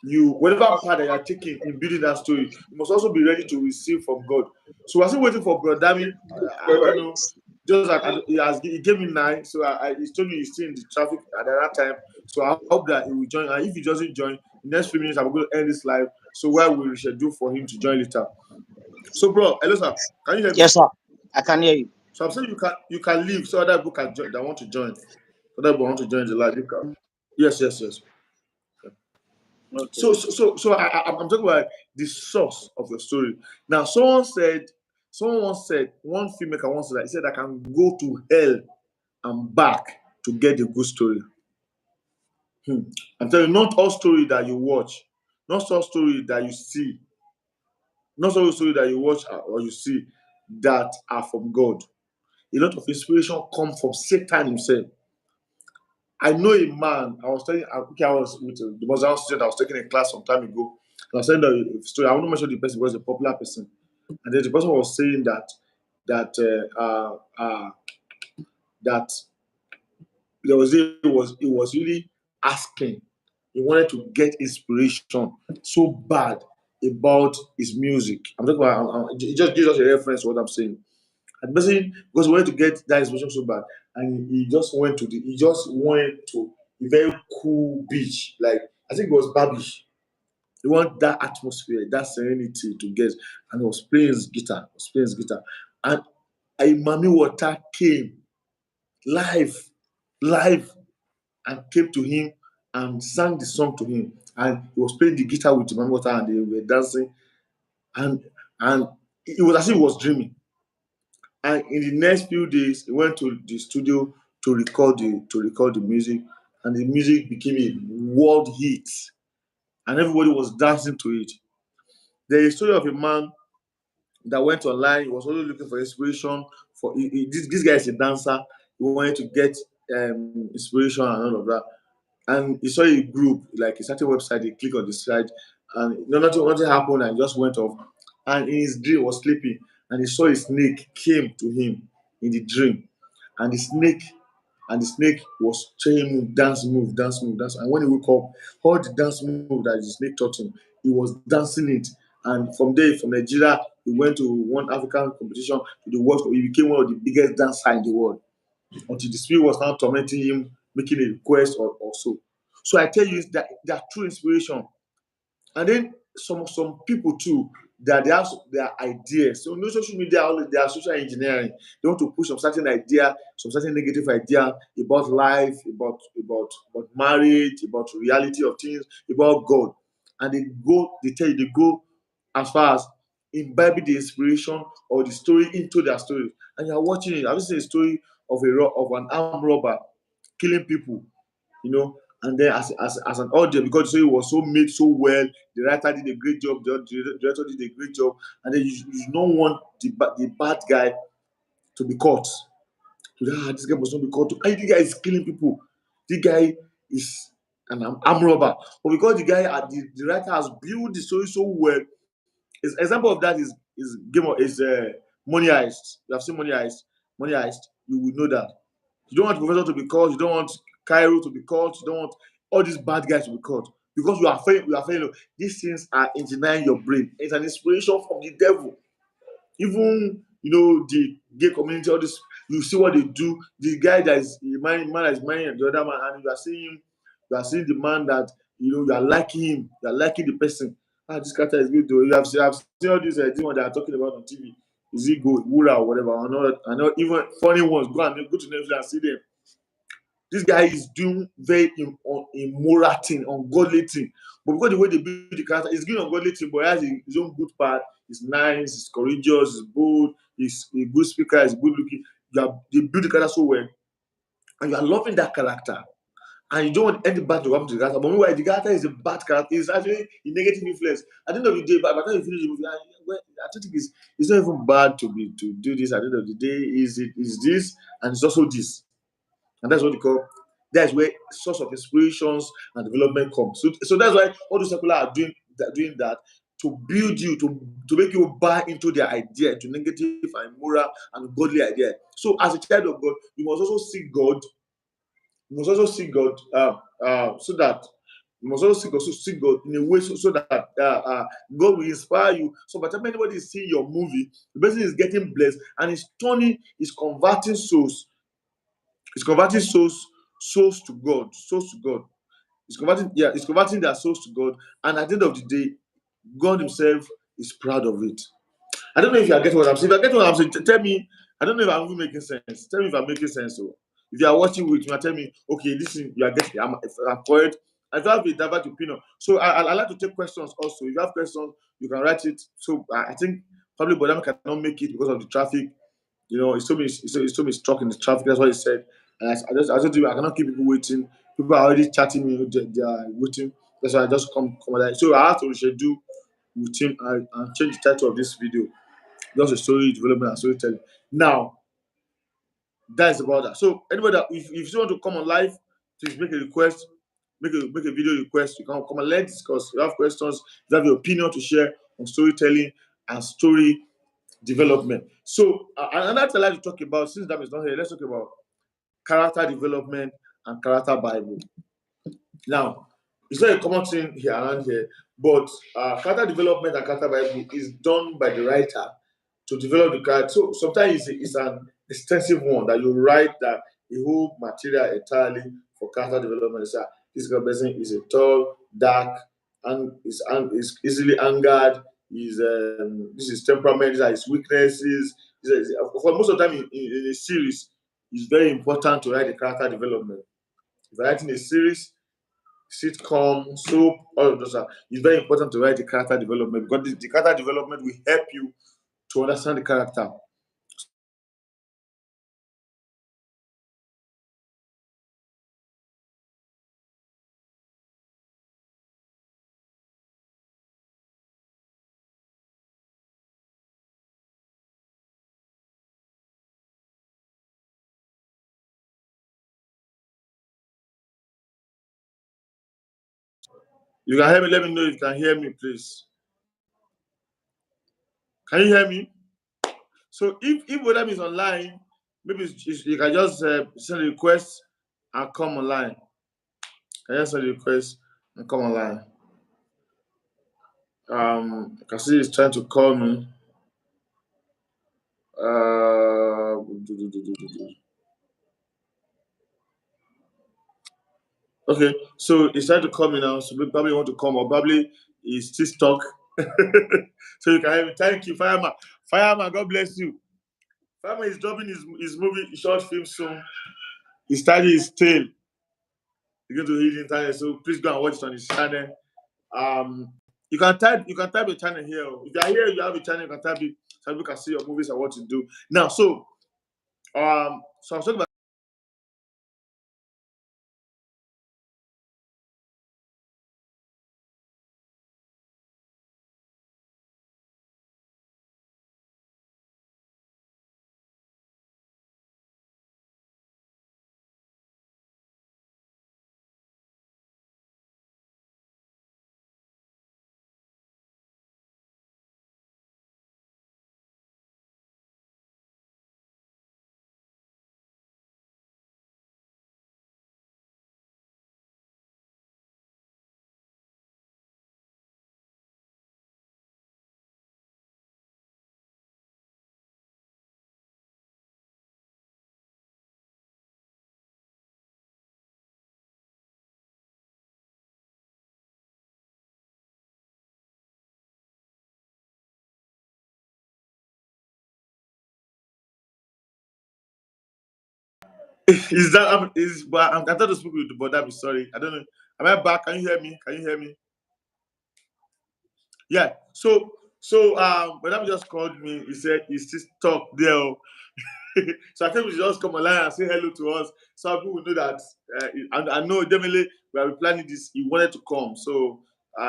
whatever part that you are taking in building that story, you must also be ready to receive from God. So we're still waiting for Brother Dami. I don't know. Just that he gave me 9, so he told me he's still in the traffic at that time. So I hope that he will join. And if he doesn't join, in the next few minutes, I'm going to end this live. So where we reschedule for him to join later. So, bro, hello, sir. Can you hear me? Yes, sir. I can hear you. So I'm saying you can leave so other people can join that want to join. Other people want to join the live. You can. Yes. Okay. So I'm talking about the source of your story. Now, someone once said, one filmmaker once said, he said, I can go to hell and back to get a good story. I'm telling you, not all story that you watch, not all story that you see, not all story that you watch or you see that are from God. A lot of inspiration come from Satan himself. I know a man. I was with the Muslim student. I was taking a class some time ago. And I was saying the story. I won't mention the person because he's a popular person. And then the person was saying that he was really asking. He wanted to get inspiration so bad about his music. I'm talking about. It just gives us a reference to what I'm saying. And basically, because he wanted to get that inspiration so bad, and he just went to a very cool beach. Like I think it was Babish. He want that atmosphere, that serenity to get, and he was playing his guitar. And a Mami Water came live, live, and came to him and sang the song to him. And he was playing the guitar with the Mami Water, and they were dancing. And it was as if he was dreaming. And in the next few days, he went to the studio to record the music, and the music became a world hit, and everybody was dancing to it. There is a story of a man that went online. He was always looking for inspiration. This guy is a dancer. He wanted to get inspiration and all of that. And he saw a group, like a certain website. He clicked on the site, and nothing happened, and he just went off. And in his dream, was sleeping, and he saw a snake came to him in the dream, and the snake was telling him dance, move, dance, move, dance. And when he woke up, all the dance move that the snake taught him, he was dancing it. And from there, from Nigeria, he went to one African competition to the world. He became one of the biggest dancers in the world until the spirit was now tormenting him, making a request or so. So I tell you that true inspiration. And then some people too, that they have their ideas. So no social media, they are social engineering. They want to push some certain idea, some certain negative idea about life, about marriage, about reality of things, about God. And they go as far as imbibe the inspiration or the story into their story. And you're watching it. Have you seen a story of an armed robber killing people? And then as an audience, because the story was so made so well, the writer did a great job, the director did a great job, and then you don't want the bad guy to be caught. This guy must not be caught. And the guy is killing people. The guy is an armed robber. But because the writer has built the story so well, example of that is Money Heist. You have seen Money Heist. Money Heist. You will know that. You don't want Professor to be caught. You don't want Cairo to be caught. You don't want all these bad guys to be caught because you are failing. These things are engineering your brain. It's an inspiration from the devil. Even the gay community, all this, you see what they do. The guy that is the man that is marrying the other man, and you are seeing the man that you are liking him, you are liking the person. This character is good though. You have seen all these things that are talking about on TV. Is it good, Wura or whatever? I know even funny ones. Go to Netflix and see them. This guy is doing very immoral thing, ungodly thing. But because the way they build the character, he's doing ungodly thing, but he has his own good part. He's nice, he's courageous, he's bold, he's a good speaker, he's good looking. They build the character so well, and you are loving that character. And you don't want any bad to happen to the character. But meanwhile, the character is a bad character. It's actually a negative influence. At the end of the day, by the time you finish the movie, I don't think it's not even bad to do this. At the end of the day, is this and it's also this. And that's what they call, that's where source of inspirations and development comes. So that's why all the secular are doing that to build you, to make you buy into their idea, into negative and moral and godly idea. So as a child of God, you must also seek God. You must also seek God so that You must also seek God in a way so that God will inspire you. So by the time anybody is seeing your movie, the person is getting blessed and is converting souls. It's converting souls to God. Souls to God. It's converting their souls to God. And at the end of the day, God Himself is proud of it. I don't know if you are getting what I'm saying. If you are getting what I'm saying, tell me. I don't know if I'm even making sense. Tell me if I'm making sense. So if you are watching with me, tell me, okay, this is you are getting. I'm correct. I don't have a diverse opinion. So I like to take questions also. If you have questions, you can write it. So I think probably Bodam cannot make it because of the traffic. You know, it's told me it's stuck in the traffic. That's what he said. And I just do. I cannot keep people waiting. People are already chatting me. They are waiting. That's why I just come. So I have to reschedule with him and change the title of this video. Just a story development and storytelling. Now, that's about that. So anybody that if you want to come on live, please make a request, make a video request. You can come and let's discuss. If you have questions, if you have your opinion to share on storytelling and story development. So another thing I like to talk about, since that is not here, let's talk about character development and character Bible. Now, it's not a common thing here around here, but character development and character Bible is done by the writer to develop the character. So sometimes it's an extensive one that you write that a whole material entirely for character development. It's this kind of person is a tall, dark, and is easily angered. This is temperament. These are his weaknesses. For most of the time in a series, it's very important to write the character development. If you're writing a series, sitcom, soap, all of those it's very important to write the character development because the character development will help you to understand the character. You can hear me. Let me know if you can hear me, please. Can you hear me? So if Bodam is online, maybe you can just send a request and come online. Can you send a request and come online? I can see he's trying to call me. Uh, okay, so he's trying to call me now. So probably want to come or probably he's still stuck. So you can hear me. Thank you, Fireman. Fireman, God bless you. Fireman is dropping his movie, short film soon. He started his tale. You're going to hit the internet, so please go and watch it on his channel. You can type a channel here. If you are here, you have a channel, you can type it so people can see your movies and what you do. Now, so I was talking about is that is but I'm trying to speak with the but I'm sorry. I don't know. Am I back? Can you hear me? Can you hear me? Yeah. So but that just called me. He said he's still stuck there. Oh. So I think we should just come online and say hello to us so people will know that I know definitely we are planning this. He wanted to come, so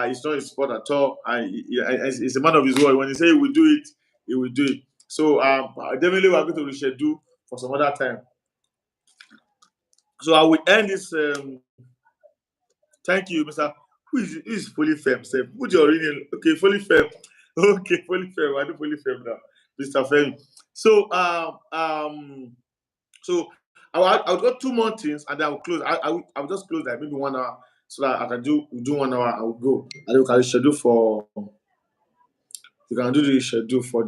it's not his fault at all. He's a man of his word. When he say he will do it, he will do it. So definitely we are going to reschedule for some other time. So I will end this. Thank you, Mr. Who is fully firm? Put your reading. Okay, fully firm. Okay, fully firm. I do fully firm now, Mr. Femi. So so I'll go two more things and then I'll close. I'll just close like maybe 1 hour. so that I can do 1 hour. I will go, and we can schedule for. You can do the schedule for.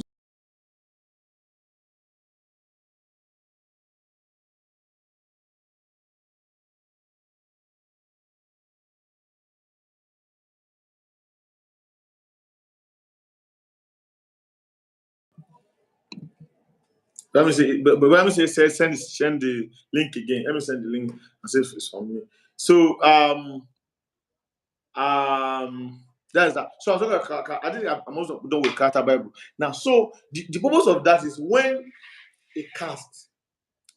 Let me see, but let me say send the link again. Let me send the link and see if it's from me. So that's that. So I was talking about, I think I'm also done with character Bible now. So the purpose of that is when a cast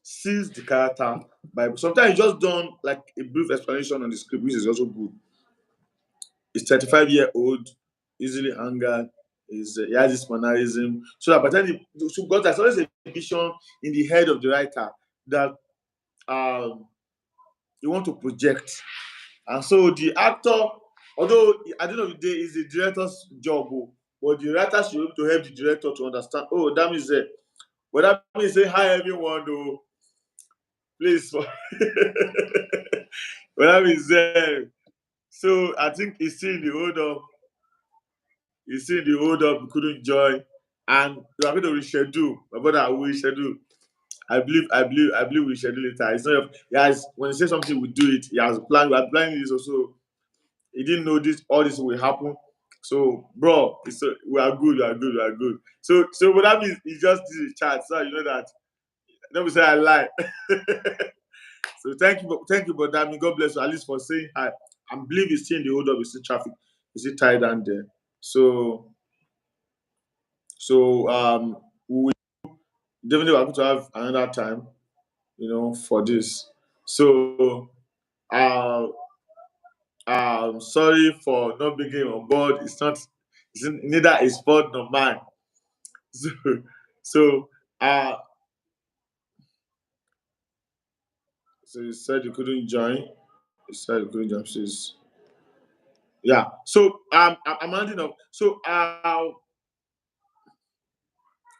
sees the character Bible. Sometimes you just done like a brief explanation on the script, which is also good. He's 35-year-old, easily angered. He has this mannerism. So that by the time so God has always a vision in the head of the writer that you want to project. And so the actor, although at the end of the day is the director's job, but the writer should be able to help the director to understand. Oh, that means well, that means say hi everyone, though. Please, well, that means so I think he's still in the hold up. He's still in the hold up. He couldn't join, and we are going to reschedule. My brother, we reschedule. I believe we schedule it. It's not. He has when he says something, we do it. He has planned. We are planning this also. He didn't know this. All this will happen. So, bro, we are good. We are good. We are good. So what that means, he just did a chat. So you know that. Let me say I lie. So thank you, but that God bless you at least for saying hi. I believe he's still in the hold up. He's still traffic. He's still tied down there. So we definitely are going to have another time, for this. So uh sorry for not being on board. Neither his fault nor mine. So so uh so you said you couldn't join. You said you couldn't join, please. Yeah. So I'm ending up. So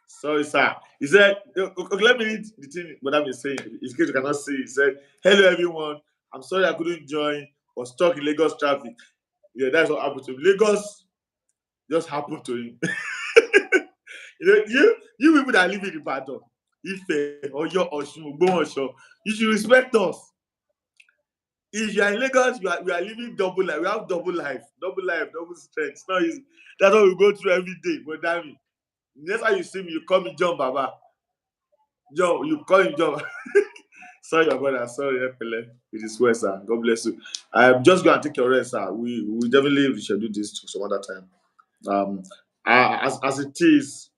sorry, sir. He said, okay, let me read the thing what I've been saying. In case you cannot see, he said, hello everyone. I'm sorry I couldn't join. Was stuck in Lagos traffic. Yeah, that's what happened to him. Lagos just happened to him. You people that live in Ibadan, Ife, Oyo, Osun, Ogbomoso, you should respect us. If you are in Lagos, we are living double life. We have double life, double strength. It's not easy. That's what we go through every day. But damn it. Next time you see me, you call me John Baba. John, you call him John. Sorry, your brother. Sorry, Epele. It is well, sir. God bless you. I'm just going to take your rest, sir. We definitely reschedule this to some other time. As it is,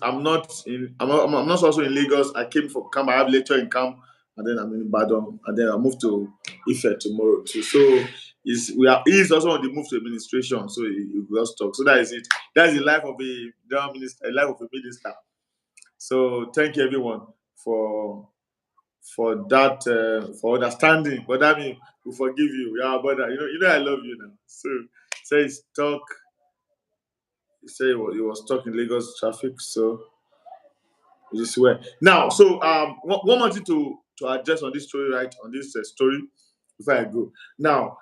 I'm not also in Lagos. I came from camp. I have lecture in camp, and then I'm in Ibadan, and then I move to Ife tomorrow too. So he's also on the move to administration. So he will just talk. So that is it. That's the life of a minister, a life of a minister. So thank you everyone for that for understanding. But I mean, we forgive you. Yeah, brother. You know I love you now. So he's talk. He said he was stuck in Lagos traffic. So this way. Now, so one more thing to address on this story, right? On this story, before I go. Now,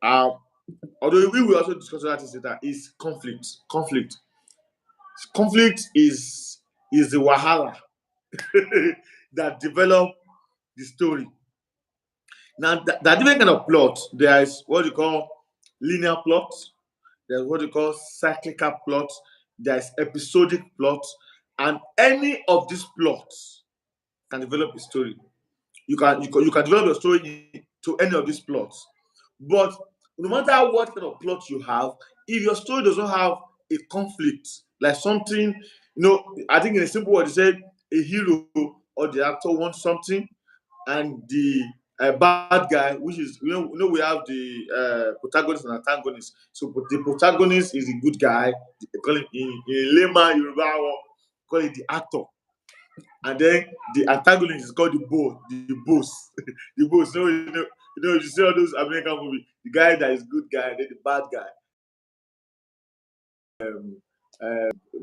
although we will also discuss that is conflict. Conflict is the wahala that develop the story. Now, there are different kind of plot. There is what you call linear plot. There's what you call cyclical plot. There's episodic plot, and any of these plots can develop a story. You can develop your story to any of these plots. But no matter what kind of plot you have, if your story does not have a conflict, like something, I think in a simple word, you said a hero or the actor wants something, and the bad guy, which is we have the protagonist and antagonist. So the protagonist is the good guy. They call him in layman Yoruba, call it the actor. And then the antagonist is called the boss. The boss. You see all those American movies. The guy that is good guy, then the bad guy.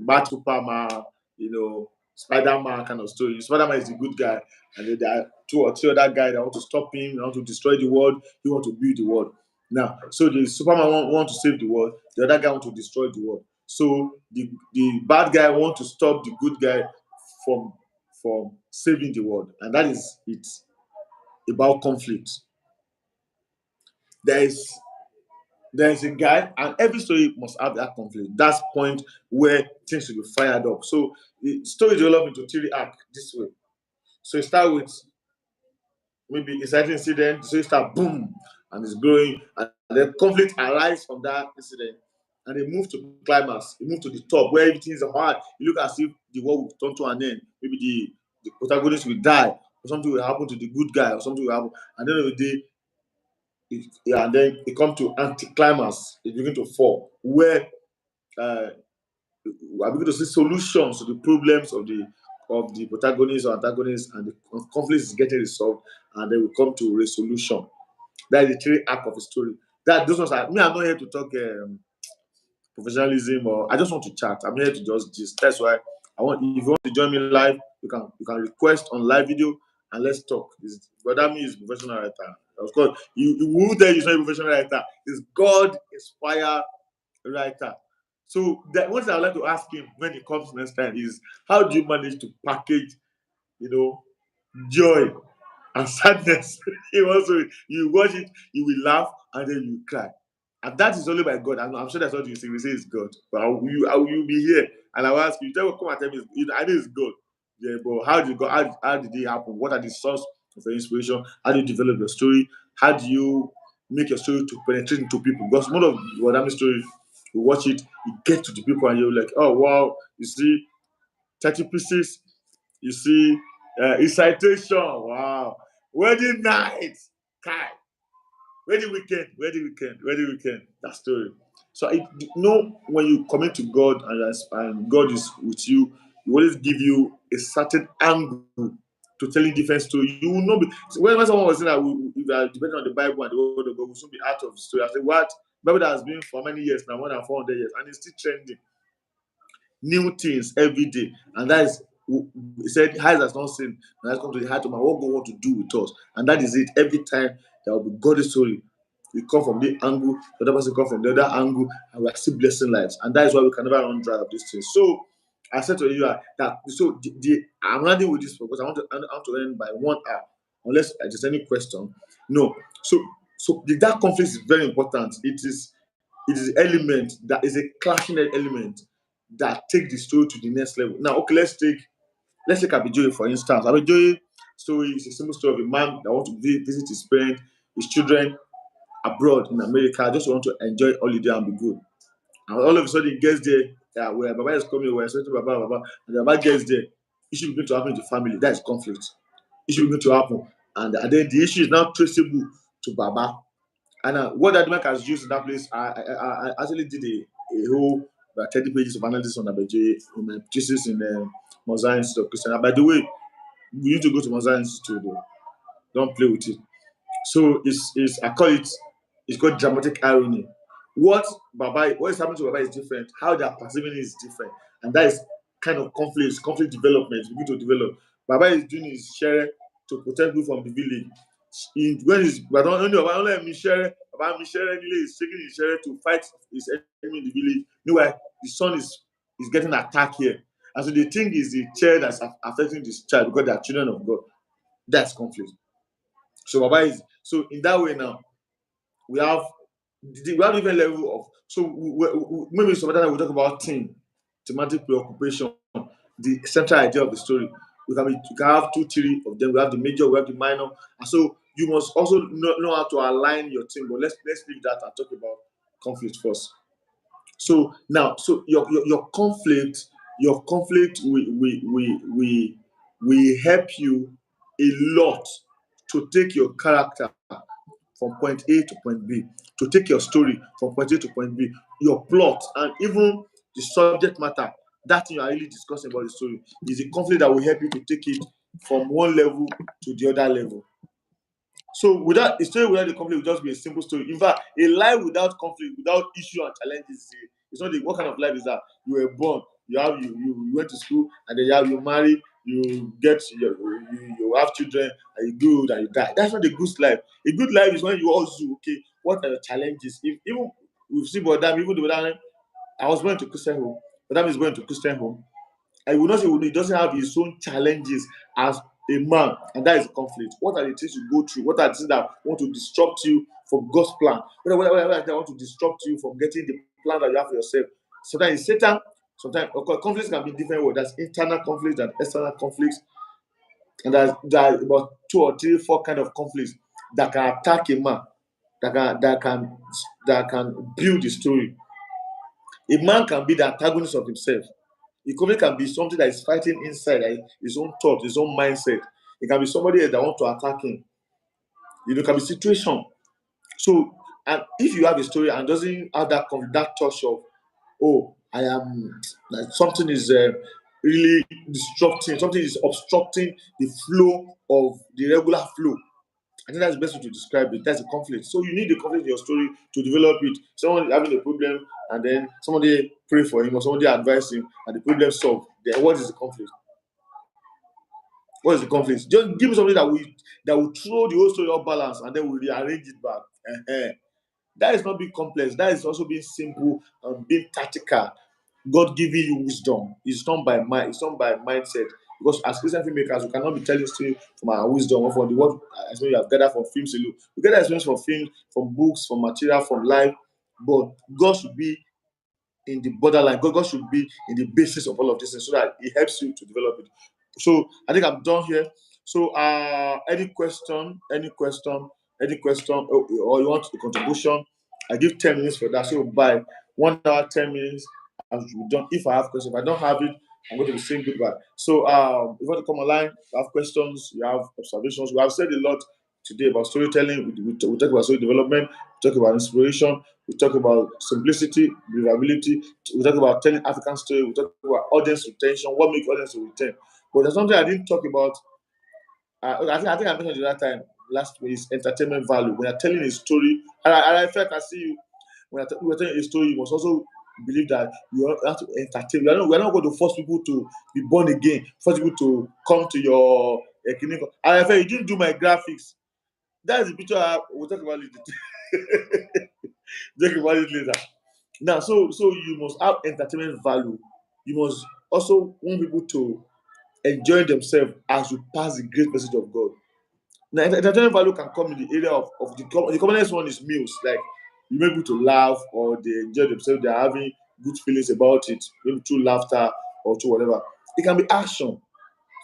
Bad Superman, Spider-Man kind of story. Spider-Man is the good guy, and then there are two or three other guys that want to stop him, they want to destroy the world, he want to build the world. Now, so the Superman want to save the world, the other guy want to destroy the world. So the bad guy want to stop the good guy from saving the world, and that is it about conflict. There is a guy, and every story must have that conflict. That's point where things will be fired up. So the story develop into three arc this way. So it start with maybe exciting incident, so it start boom, and it's growing, and then conflict arise from that incident, and they move to climax, they move to the top where everything is hard. You look as if the world will turn to an end. Maybe the protagonist will die, or something will happen to the good guy, or something will happen. And then the day, and then it comes to anticlimax. It begin to fall where uh, we are beginning to see solutions to the problems of the protagonist or antagonist, and the conflict is getting resolved, and then we come to resolution. That is the three arc of the story. That those ones are me. I'm not here to talk professionalism, or I just want to chat. I'm here to just gist. That's why I want. If you want to join me live, you can request on live video and let's talk. But that means professional writer. Of course, you won't tell you're not a professional writer. It's God inspired writer. So the one thing I would like to ask him when he comes next time is, how do you manage to package, you know, joy and sadness? You also, you watch it, you will laugh, and then you cry. And that is only by God. I'm sure that's what you say. We say it's God. But I will be here and I'll ask you, come and tell me, I know it's God. Yeah, but how did you go? How did it happen? What are the source of your inspiration? How do you develop your story? How do you make your story to penetrate into people? Because one of what I'm story, you watch it, you get to the people and you're like, oh wow, you see 30 pieces, you see incitation, wow, wedding night, Kai. Where the weekend, that story. So when you commit to God and God is with you, He always give you a certain angle to telling different story. You will not be when someone was saying that if you are depending on the Bible and the word of God, will soon be out of the story. I said, what? Bible that has been for many years now, more than 400 years, and it's still trending. New things every day, and that is, he said, eyes has not seen, and that's come to the heart of man what God want to do with us, and that is it. Every time there will be God's story. We come from the angle, the other person come from the other angle, and we are still blessing lives, and that is why we can never run dry of these things. So I said to you that so I'm running with this because I want to end by 1 hour, unless there's any question. No, so that conflict is very important. It is an element that is a clashing element that take the story to the next level. Now, okay, let's take Abijoye for instance. Abijoye story is a simple story of a man that wants to visit his parents, his children abroad in America, just want to enjoy holiday and be good. And all of a sudden, he gets there, where Baba is coming, we're expecting Baba, and Baba gets there. Issue begin to happen in the family. That is conflict. Issue begin to happen, and then the issue is now traceable to Baba. And what that Mark has used in that place, I actually did a whole 30 pages of analysis on Abeje in my thesis in Mosaic Institute of Christian. And by the way, you need to go to Mosaic Institute, though. Don't play with it. So I call it's called dramatic irony. What is happening to Baba is different. How they are perceiving it is different, and that is kind of conflict development. We need to develop. Baba is doing his share to protect people from the village. When he's but only Baba Mishere is taking his share to fight his enemy in the village. Meanwhile, the son is getting attacked here, and so the thing is the child that's affecting this child because they are children of God. That's conflict. So Baba is so in that way now we have different level of maybe some other time we talk about thematic preoccupation, the central idea of the story. We can have 2, 3 of them. We have the major, we have the minor, and so you must also know how to align your team. But let's leave that and talk about conflict first. So now, so your conflict will help you a lot to take your character from point A to point B, to take your story from point A to point B, your plot, and even the subject matter. That thing you are really discussing about the story is a conflict that will help you to take it from one level to the other level. So without a story without the conflict will just be a simple story. In fact, a life without conflict, without issue and challenges, it's not what kind of life is that? You were born, you went to school, and then you marry, you have children, and you good and you die. That's not a good life. A good life is when you also okay. What are the challenges? If even we see Bodam, even though I was born to Christian home, Bodam is born to Christian home. I will not say he doesn't have his own challenges as a man, and that is conflict. What are the things you go through? What are the things that want to disrupt you from God's plan? What want to disrupt you from getting the plan that you have for yourself? Sometimes it's Satan. Sometimes conflicts can be different ways. There's internal conflicts and external conflicts, and there's about 2 or 3, 4 kind of conflicts that can attack a man, that can build the story. A man can be the antagonist of himself. The conflict can be something that is fighting inside, like his own thought, his own mindset. It can be somebody else that wants to attack him. It can be situation. So, and if you have a story and doesn't have that touch of, oh, I am like something is really disrupting, something is obstructing the flow of the regular flow. I think that's the best way to describe it. That's a conflict. So you need the conflict in your story to develop it. Someone having a problem, and then somebody pray for him or somebody advise him, and the problem solved. Then what is the conflict? What is the conflict? Just give me something that will throw the whole story off balance, and then we rearrange it back. That is not being complex. That is also being simple and being tactical. God giving you wisdom. It's not by mind. It's not by mindset. Because as Christian filmmakers, we cannot be telling story from our wisdom or from the what experience we have gathered from films alone. We get experience from film, from books, from material, from life. But God should be in the borderline. God should be in the basis of all of this, so that it helps you to develop it. So I think I'm done here. So any question, or you want a contribution, I give 10 minutes for that. So by 1 hour, 10 minutes, I will be done. If I have questions, if I don't have it, I'm going to be saying goodbye. So if you want to come online, you have questions, you have observations. We have said a lot today about storytelling. We talk about story development, we talk about inspiration, we talk about simplicity, believability, we talk about telling African story, we talk about audience retention, what makes audience to return. But there's something I didn't talk about. I think I mentioned the last time, last week, is entertainment value. When you're telling a story, and I felt I see you, when you're telling a story, you must also believe that you have to entertain. We're not going to force people to be born again, force people to come to your clinic. And I felt you didn't do my graphics. That's the picture we'll talk about it. Talk about it later. Now, so you must have entertainment value. You must also want people to enjoy themselves as you pass the great message of God. Now, entertainment value can come in the area of the commonest one is meals. Like you make people to laugh or they enjoy themselves, they're having good feelings about it, maybe through laughter or through whatever. It can be action.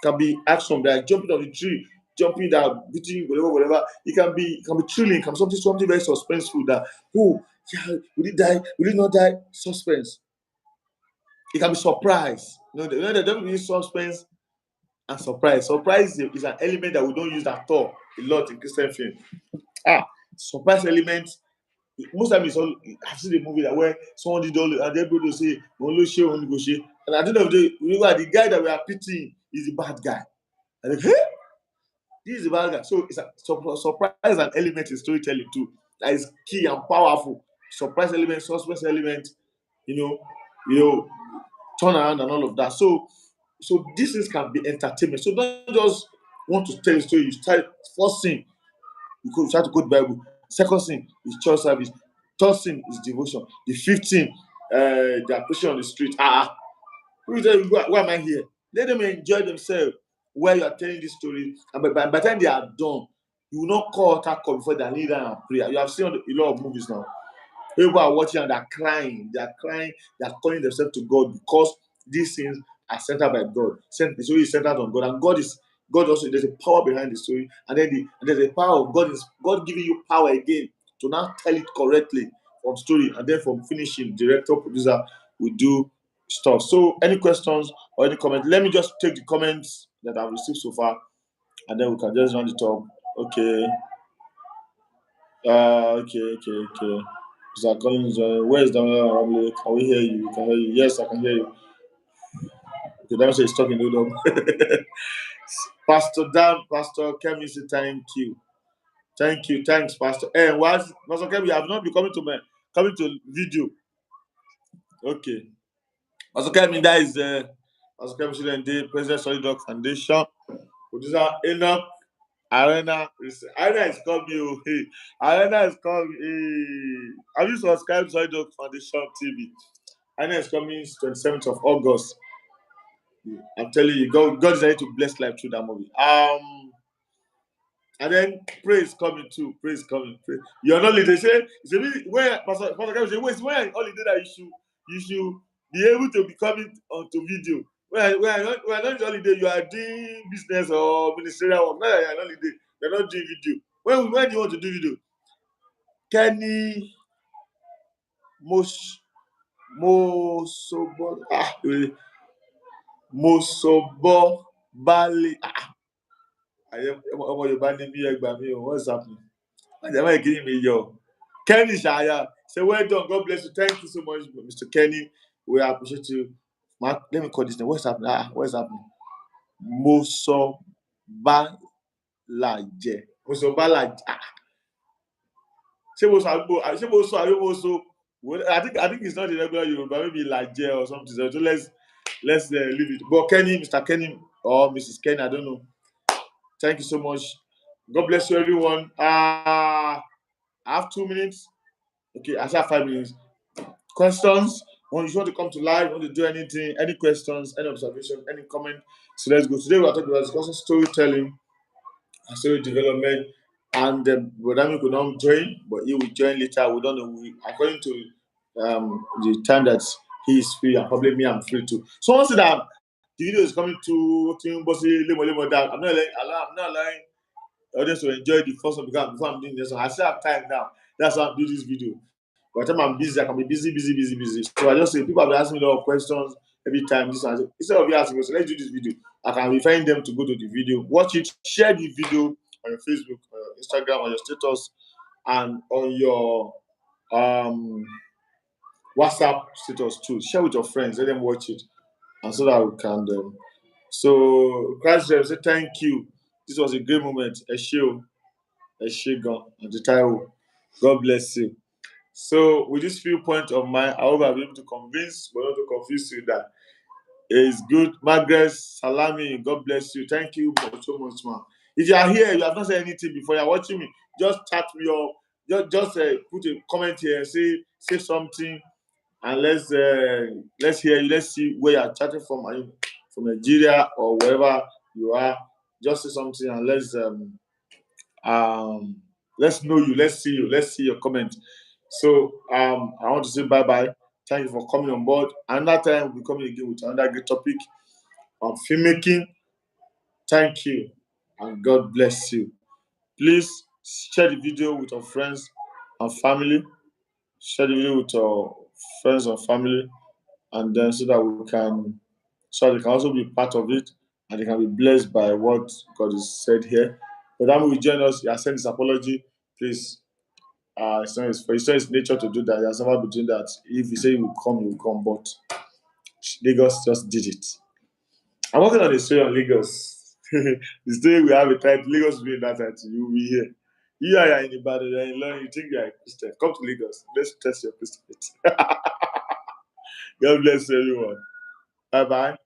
It can be action like jumping on the tree, jumping down, beating whatever. It can be thrilling, it can be something very suspenseful that yeah, will he die? Will he not die? Suspense. It can be surprise. They don't use suspense and surprise. Surprise is an element that we don't use at all a lot in Christian film. Surprise element. Most times it's all. I've seen a movie that where someone did all, and everybody will say, "Only share, only go share," and at the end of the day, the guy that we are pitying is the bad guy. And like, hey, this is the bad guy. So it's a surprise and element in storytelling too. That is key and powerful. Surprise element, suspense element. You know, you know, turn around and all of that. So these things can be entertainment. So don't just want to tell a story. You start first thing, you start to quote Bible. Second thing is church service. Third thing is devotion. The fifth thing, they are preaching on the street. Who tell you why am I here? Let them enjoy themselves while you are telling this story. And by the time they are done, you will not call altar call before they kneel down and pray. You have seen a lot of movies now. People are watching and they're crying. They're calling themselves to God because these things are centered by God. The story is centered on God, and God also, there's a power behind the story, and then there's a power of God giving you power again to now tell it correctly from story, and then from finishing, director, producer will do stuff. So any questions or any comments? Let me just take the comments that I've received so far, and then we can just run it up. Okay. Okay. Mr. Collins, where is Daniel Ramley? Can we hear you? We can hear you. Yes, I can hear you. Okay, Daniel says talking to them. Pastor Dan, Pastor Kemi say thank you. Thank you. Thanks, Pastor. Pastor Kemi, you have not been coming to video. Okay. Also, Kemi, that is also Kemi Student Day, President Solid Dog Foundation. Producer Enoch Arena is called me. Oh, hey. Arena is called me. Hey. Have you subscribed to Solid Dog Foundation TV? Arena is coming 27th of August. I'm telling you, God is ready to bless life through that movie. And then praise coming too. Praise coming. Praise. You're not leading. Say, when Pastor Kevin say, wait, when are holiday that you should be able to be coming onto video. When you're not on holiday, you are doing business or ministerial work. Not that you're on holiday, you're not doing video. When do you want to do video? Kenny Mosobo Bali. Ọmọ Yorùbá ní bí ẹgbàá mi o. What's happening? Am I getting me, yo? Kenny Shaya. Say, well done. God bless you. Thank you so much, Mr. Kenny. We appreciate you. Mark, let me call this name. What's happening? What's happening? Mosobalaje. Mosobalaje. I think it's not the regular Yoruba, maybe Laje or something. So let's leave it. But Kenny, Mr. Kenny or Mrs. Kenny, I don't know. Thank you so much. God bless you, everyone. I have 2 minutes. Okay, I have 5 minutes. Questions? When you want to come to live, want to do anything, any questions, any observation, any comment? So let's go. Today we are talking about discussing storytelling and story development. And Bodami could not join, but he will join later. We don't know. According to the time that he is free, and probably me, I'm free too. So once that the video is coming to that, I'm not allowing the audience to enjoy the first one before I'm doing this one. I still have time now. That's why I'm doing this video. By the time I'm busy, I can be busy. So I just say people have been asking me a lot of questions every time. This one, instead of you asking me, so let's do this video. I can refer them to go to the video, watch it, share the video on your Facebook, on your Instagram, on your status, and on your WhatsApp status too. Share with your friends, let them watch it, and so that we can. So Christ say thank you. This was a great moment. Eshio, Eshigon, and the title. God bless you. So with this few points of mine, I hope I'll be able to convince, but not to confuse you that it's good. Margaret Salami, God bless you. Thank you so much, man. If you are here, you have not said anything before, you're watching me, just chat me up. Just put a comment here, say something, and let's hear you. Let's see where you're chatting from. Are you from Nigeria or wherever you are? Just say something and let's know you. Let's see you. Let's see your comment. So I want to say bye. Thank you for coming on board. Another time we'll be coming again with another great topic on filmmaking. Thank you and God bless you. Please share the video with your friends and family. Share the video with your friends and family, and then so that they can also be part of it and they can be blessed by what God has said here. But that will join us. He has sent his apology. Please. It's not his nature to do that. He has never been doing that. If he say he will come. But Lagos just did it. I'm working on a story on Lagos. The story we have a title. Lagos will be in that title. You will be here. You are in Ibadan, you're in London, you think you're a Christian. Come to Lagos. Let's test your Christianity. God bless everyone. Bye bye.